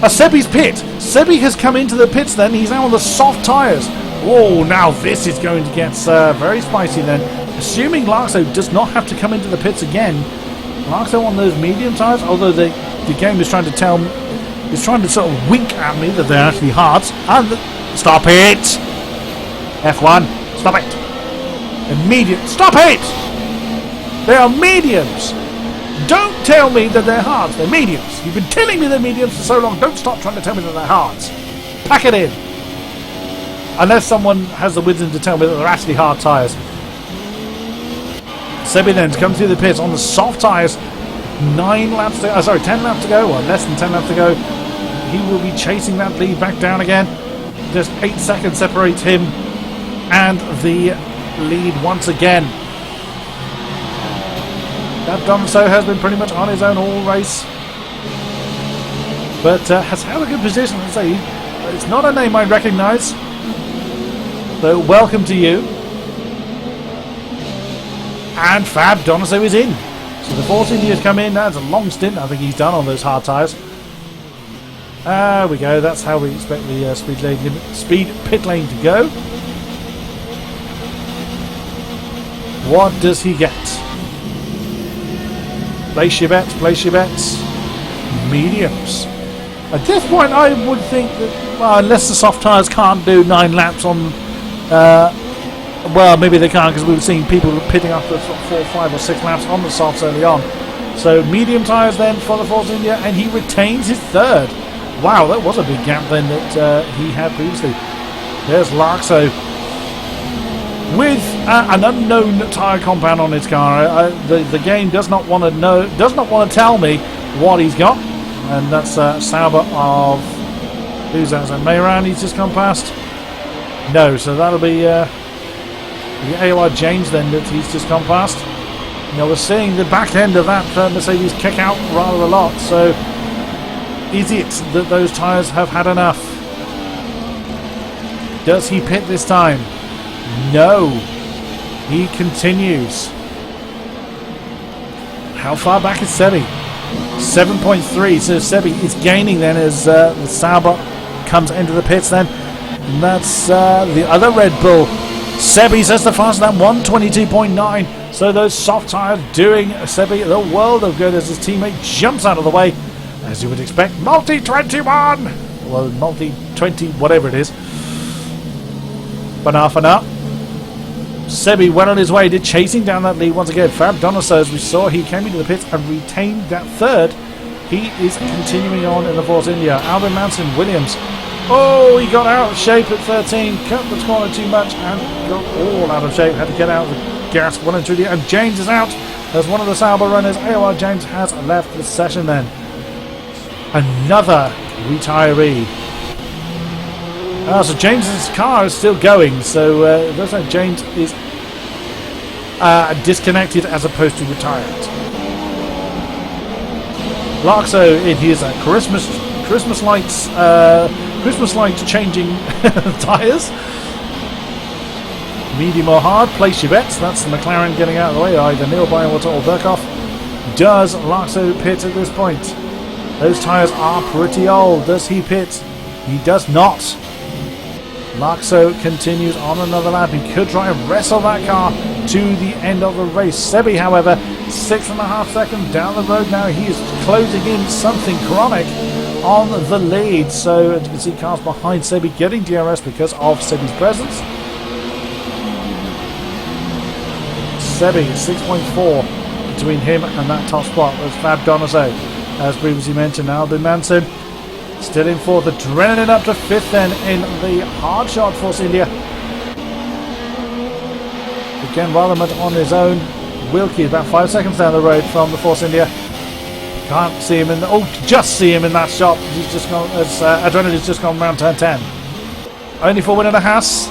Sebi's pit. Sebi has come into the pits then. He's now on the soft tyres. Whoa, now this is going to get very spicy then. Assuming Larkso does not have to come into the pits again. Larkso on those medium tyres, although the game is trying to tell me, is trying to sort of wink at me that they're actually hards. And stop it! F1, stop it! Immediate, stop it! They are mediums! Don't tell me that they're hards, they're mediums. You've been telling me they're mediums for so long, don't stop trying to tell me that they're hards. Pack it in. Unless someone has the wisdom to tell me that they're actually hard tyres. Sebi then to come through the pits on the soft tyres. 10 laps to go, or less than 10 laps to go. He will be chasing that lead back down again. Just 8 seconds separate him and the lead once again. That Donso has been pretty much on his own all race, but has held a good position. I say it's not a name I recognise, so welcome to you. And Fab Donaso is in. So the Force India's come in. That's a long stint I think he's done on those hard tyres. There we go. That's how we expect the speed pit lane to go. What does he get? Place your bets, place your bets. Mediums. At this point I would think that, well, unless the soft tyres can't do 9 laps on... well, maybe they can't, because we've seen people pitting up to 4, 5 or 6 laps on the softs early on. So medium tyres then for the Force India, and he retains his third. Wow, that was a big gap then that he had previously. There's Larkso with an unknown tyre compound on his car. The game does not want to tell me what he's got, and that's Sauber of who's that? Is that Mayran? He's just come past. No, so that'll be the AOR James then that he's just come past. You know, we're seeing the back end of that Mercedes kick out rather a lot. So is it that those tyres have had enough? Does he pit this time? No. He continues. How far back is Sebi? 7.3. So Sebi is gaining then as the Sauber comes into the pits then. And that's the other Red Bull. Sebi says the fastest at 122.9. So those soft tyres doing Sebi the world of good as his teammate jumps out of the way. As you would expect, multi-21! Well, multi-20, whatever it is. Banafana. Sebi went on his way to chasing down that lead once again. Fab Donaso, as we saw, he came into the pits and retained that third. He is continuing on in the Force India. Albin Manson, Williams. Oh, he got out of shape at 13. Cut the corner too much and got all out of shape. Had to get out of the gas well and truly. And James is out as one of the Sauber runners. AOR James has left the session then. Another retiree. So James's car is still going, so it looks like James is disconnected as opposed to retired. Larkso in his Christmas lights changing tyres. Medium or hard, place your bets. That's the McLaren getting out of the way, either Neil Bywater or Burkhoff. Does Larkso pit at this point? Those tyres are pretty old. Does he pit? He does not. Larkso continues on another lap. He could try and wrestle that car to the end of the race. Sebi, however, 6.5 seconds down the road now. He is closing in something chronic on the lead. So as you can see, cars behind Sebi getting DRS because of Sebi's presence. Sebi 6.4 between him and that top spot. That's Fab Donaso. As previously mentioned, Albin Manson still in fourth. Adrenaline up to fifth then in the hard shot Force India. Again, rather much on his own. Wilkie about 5 seconds down the road from the Force India. Can't see him in the... Oh, just see him in that shot. He's just gone... As Adrenaline's just gone round turn 10. Only for winning a Haas.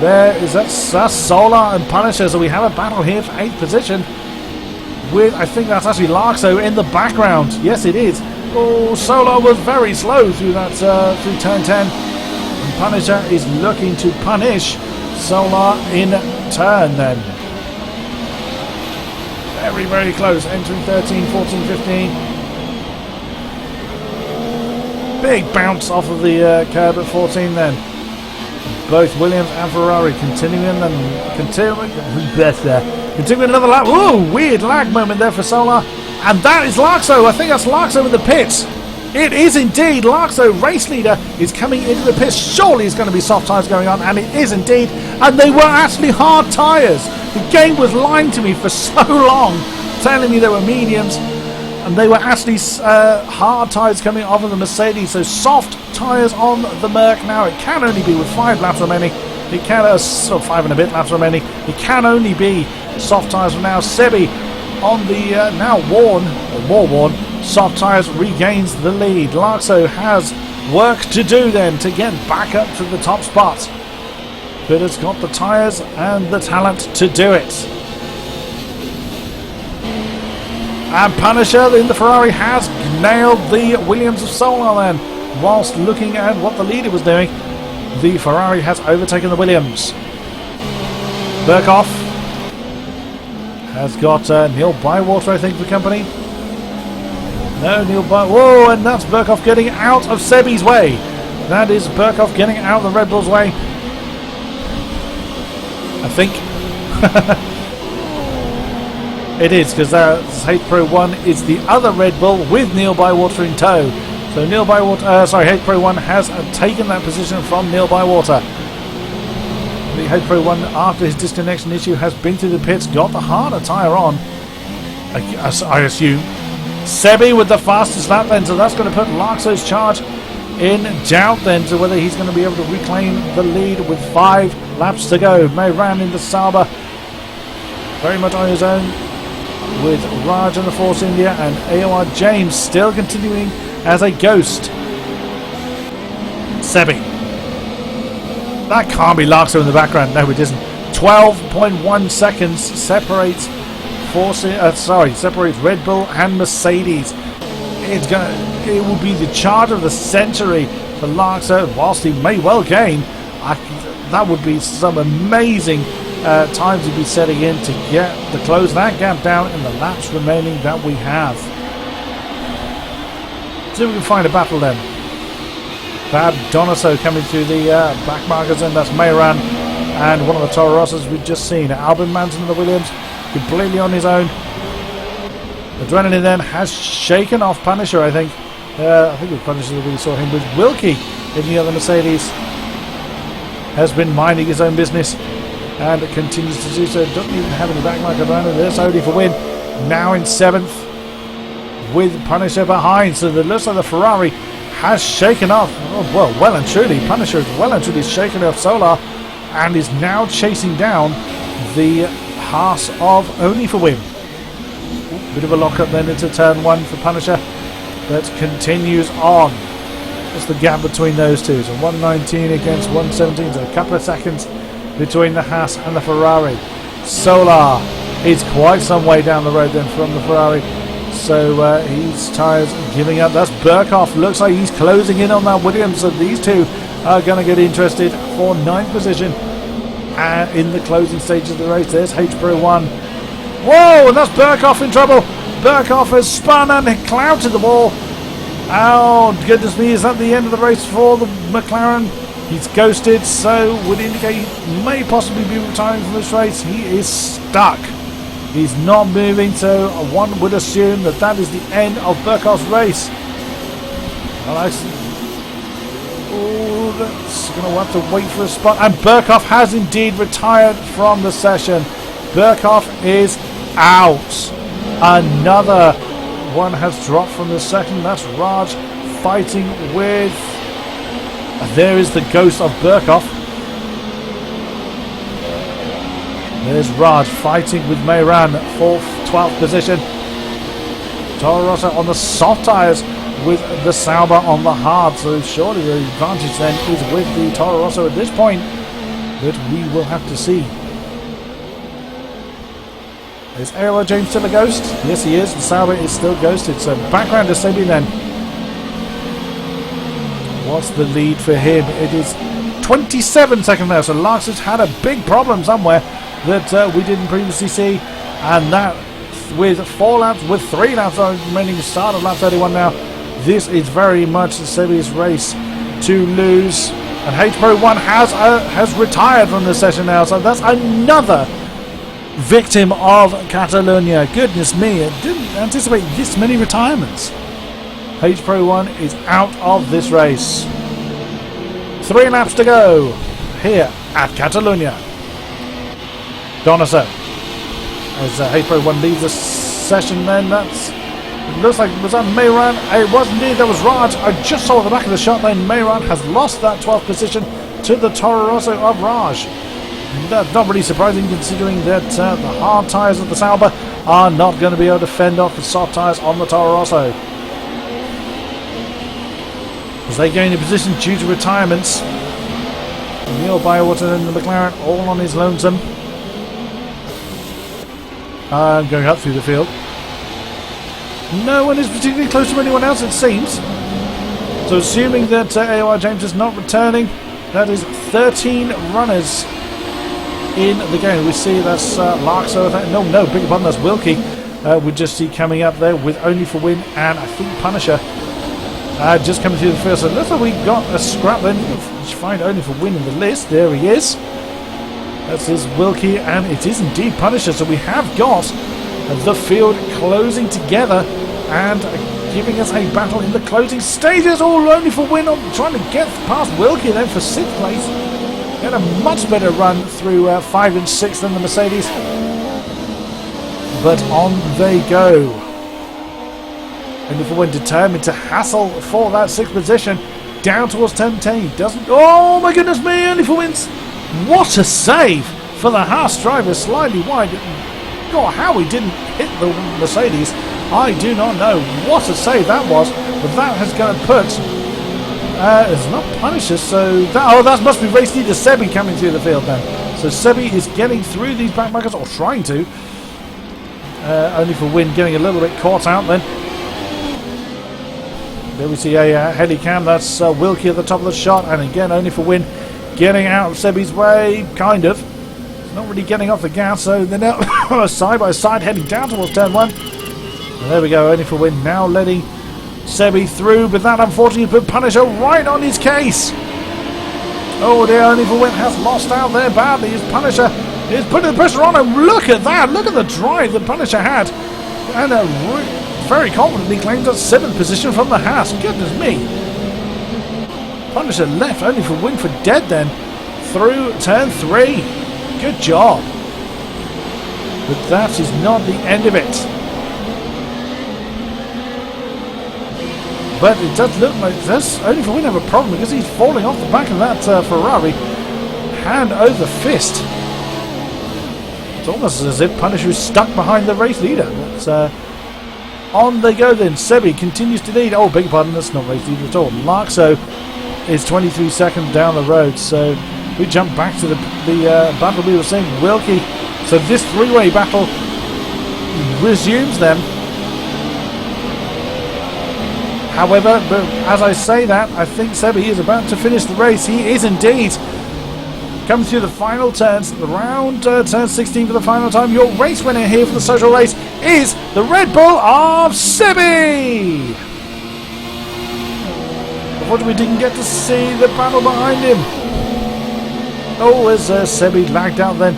There is that Solar and Punisher. So we have a battle here for 8th position. With, I think that's actually Larkso in the background. Yes, it is. Oh, Solar was very slow through that through turn 10. And Punisher is looking to punish Solar in turn then. Very, very close. Entering 13, 14, 15. Big bounce off of the curb at 14 then. Both Williams and Ferrari continuing another lap. Ooh, weird lag moment there for Solar. And that is Larkso. I think that's Larkso in the pits. It is indeed. Larkso, race leader, is coming into the pits. Surely it's going to be soft tyres going on. And it is indeed. And they were actually hard tyres. The game was lying to me for so long, telling me they were mediums. And they were actually hard tyres coming off of the Mercedes. So soft tyres on the Merc now. It can only be with 5 laps remaining. It can, 5 and a bit laps remaining. It can only be soft tyres from now. Sebi on the now worn, or more worn, soft tyres regains the lead. Larkso has work to do then to get back up to the top spot. But has got the tyres and the talent to do it. And Punisher in the Ferrari has nailed the Williams of Solar then. Whilst looking at what the leader was doing, the Ferrari has overtaken the Williams. Burkhoff has got Neil Bywater, I think, for company. No, Neil Bywater. Whoa, and that's Burkhoff getting out of Sebi's way. That is Burkhoff getting out of the Red Bull's way. I think. It is, because Hate Pro 1 is the other Red Bull with Neil Bywater in tow. So Neil Bywater, Hate Pro 1 has taken that position from Neil Bywater. The Hate Pro 1, after his disconnection issue, has been through the pits, got the harder tyre on. I assume. Sebi with the fastest lap then, so that's going to put Larkso's charge in doubt then to whether he's going to be able to reclaim the lead with 5 laps to go. Mayran in the Sauber, very much on his own, with Raj and the Force India, and AOR James still continuing as a ghost. Sebi. That can't be Larkso in the background. No, it isn't. 12.1 seconds separates separates Red Bull and Mercedes. It will be the charge of the century for Larkso. Whilst he may well gain, that would be some amazing times he'd be setting in to close that gap down in the laps remaining that we have. See if we can find a battle then. Fab Donaso coming through the back markers, and that's Mayran and one of the Toro Rossas we've just seen. Albin Manson of the Williams completely on his own. Adrenaline then has shaken off Punisher, I think. I think it was Punisher that we saw him with. Wilkie in the other Mercedes has been minding his own business and continues to do so. Doesn't even have any back marker around it. There's only for win. Now in 7th with Punisher behind. So it looks like the Ferrari has shaken off. Oh, well and truly. Punisher is well and truly shaken off Solar and is now chasing down the Haas of Only for Win. Bit of a lock-up then into turn 1 for Punisher, but continues on. What's the gap between those two? So 119 against 117, so a couple of seconds between the Haas and the Ferrari. Solar is quite some way down the road then from the Ferrari, so his tyres giving up. That's Burkhoff. Looks like he's closing in on that Williams, so these two are going to get interested for 9th position in the closing stages of the race. There's H Pro 1. Whoa, and that's Burkhoff in trouble. Burkhoff has spun and clouted the wall. Oh, goodness me, is that the end of the race for the McLaren? He's ghosted, so would indicate he may possibly be retiring from this race. He is stuck. He's not moving, so one would assume that that is the end of Burkhoff's race. Oh, that's going to have to wait for a spot. And Burkhoff has indeed retired from the session. Burkhoff is out. Another one has dropped from the session. That's Raj fighting with... There is the ghost of Burkhoff. There's Raj fighting with Mehran, 12th position. Toro Rosso on the soft tyres with the Sauber on the hard. So surely the advantage then is with the Toro Rosso at this point. But we will have to see. Is AOR James still a ghost? Yes, he is. The Sauber is still ghosted. So background to Sebi then. What's the lead for him? It is 27 seconds now. So Larks has had a big problem somewhere that we didn't previously see. And that with 4 laps, with 3 laps remaining, start of lap 31 now. This is very much Sebi's race to lose. And H-Pro 1 has retired from the session now. So that's another victim of Catalunya. Goodness me, I didn't anticipate this many retirements. H-Pro 1 is out of this race. 3 laps to go here at Catalunya. Donoso as H-Pro 1 leaves the session then. It looks like, was that Mehran? It was indeed, that was Raj. I just saw the back of the shot then. Mehran has lost that 12th position to the Toro Rosso of Raj. That's not really surprising considering that the hard tyres of the Sauber are not going to be able to fend off the soft tyres on the Toro Rosso. As they gain a position due to retirements, Neil Bywater and the McLaren all on his lonesome. Going up through the field. No one is particularly close to anyone else, it seems. So assuming that AOR James is not returning, that is 13 runners in the game. We see that's Lark, so no, bigger pardon, that's Wilkie. We just see coming up there with Only for Win and I think Punisher just coming through the field. So it looks like we got a scrap then. Let's find Only for Win in the list. There he is. That's his Wilkie, and it is indeed Punisher. So we have got the field closing together and giving us a battle in the closing stages. All Only for Win on trying to get past Wilkie then for 6th place. Get a much better run through 5 and 6 than the Mercedes. But on they go. Only for Win determined to hassle for that 6th position. Down towards 10-10. He doesn't. Oh my goodness me, Only for Wins. What a save for the Haas driver, slightly wide. God, how he didn't hit the Mercedes, I do not know. What a save that was. But that has going to put... it's not Punisher, so... that must be race leader Sebi coming through the field then. So Sebi is getting through these backmarkers, or trying to. Only for Win getting a little bit caught out then. There we see a heady cam. That's Wilkie at the top of the shot. And again, Only for Win getting out of Sebi's way, kind of. Not really getting off the gas, so they're now side by side heading down towards turn 1. And there we go, Only for Win now letting Sebi through, but that unfortunately put Punisher right on his case. Oh dear, Only for Win has lost out there badly. His Punisher is putting the pressure on him. Look at that, look at the drive that Punisher had. And very confidently claims a 7th position from the Haas. Goodness me. Punisher left Only for Win for dead then through turn 3. Good job. But that is not the end of it. But it does look like this Only for Win have a problem because he's falling off the back of that Ferrari hand over fist. It's almost as if Punisher is stuck behind the race leader. But, on they go then. Sebi continues to lead. Oh, beg your pardon, that's not race leader at all. Larkso is 23 seconds down the road. So we jump back to the battle we were saying. Wilkie. So this 3-way battle resumes them. However, but as I say that, I think Sebi is about to finish the race. He is indeed. Coming through the final turns, around turn 16 for the final time. Your race winner here for the social race is the Red Bull of Sebi. Unfortunately, we didn't get to see the battle behind him. Oh, as Sebi lagged out then.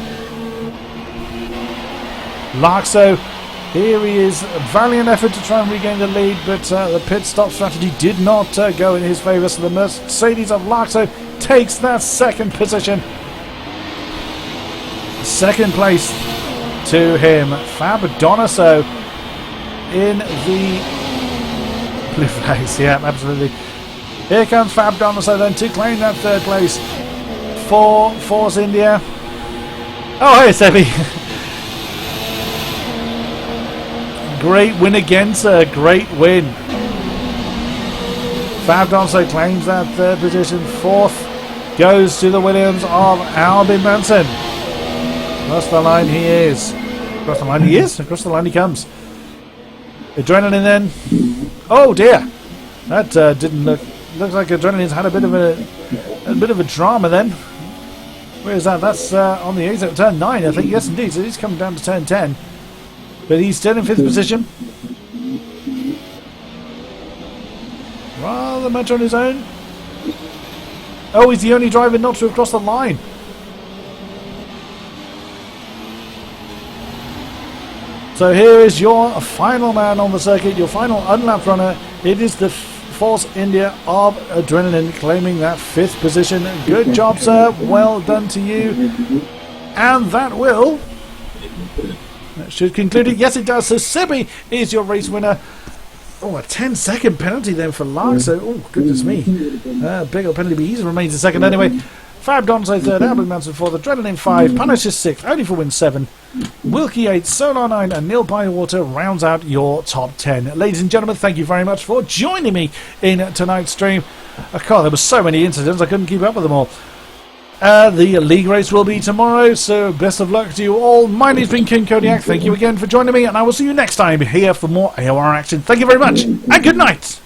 Larkso, here he is. A valiant effort to try and regain the lead, but the pit stop strategy did not go in his favour, so the Mercedes of Larkso takes that second position. Second place to him. Fab Donaso in the blue flags. Yeah, absolutely. Here comes Fab Donaso then to claim that third place for Force India. Oh, hey, Sebi. Great win again, sir. Great win. Fab Donaso claims that third position. Fourth goes to the Williams of Albin Manson. Across the line he is. Across the line he is. Across the line he comes. Adrenaline then. Oh dear. That didn't look. Looks like Adrenaline's had a bit of a drama then. Where is that? That's on the exit of turn 9, I think. Yes, indeed. So he's coming down to turn 10, but he's still in 5th position. Rather much on his own. Oh, he's the only driver not to have crossed the line. So here is your final man on the circuit, your final unlapped runner. It is the Force India of Adrenaline claiming that 5th position. Good job, sir. Well done to you. And that should conclude it. Yes, it does. So Sebi is your race winner. Oh, a 10-second penalty then for Larkso. Oh, goodness me. Big old penalty, but he remains in second anyway. Fab Donzo 3rd, Albin Manson 4th, Adrenaline 5, Punish is 6th, Only for Win 7, Wilkie 8, Solar 9, and Neil Bywater rounds out your top 10. Ladies and gentlemen, thank you very much for joining me in tonight's stream. God, there were so many incidents, I couldn't keep up with them all. The league race will be tomorrow, so best of luck to you all. My name's been King-Kodiak. Thank you again for joining me, and I will see you next time here for more AOR action. Thank you very much, and good night.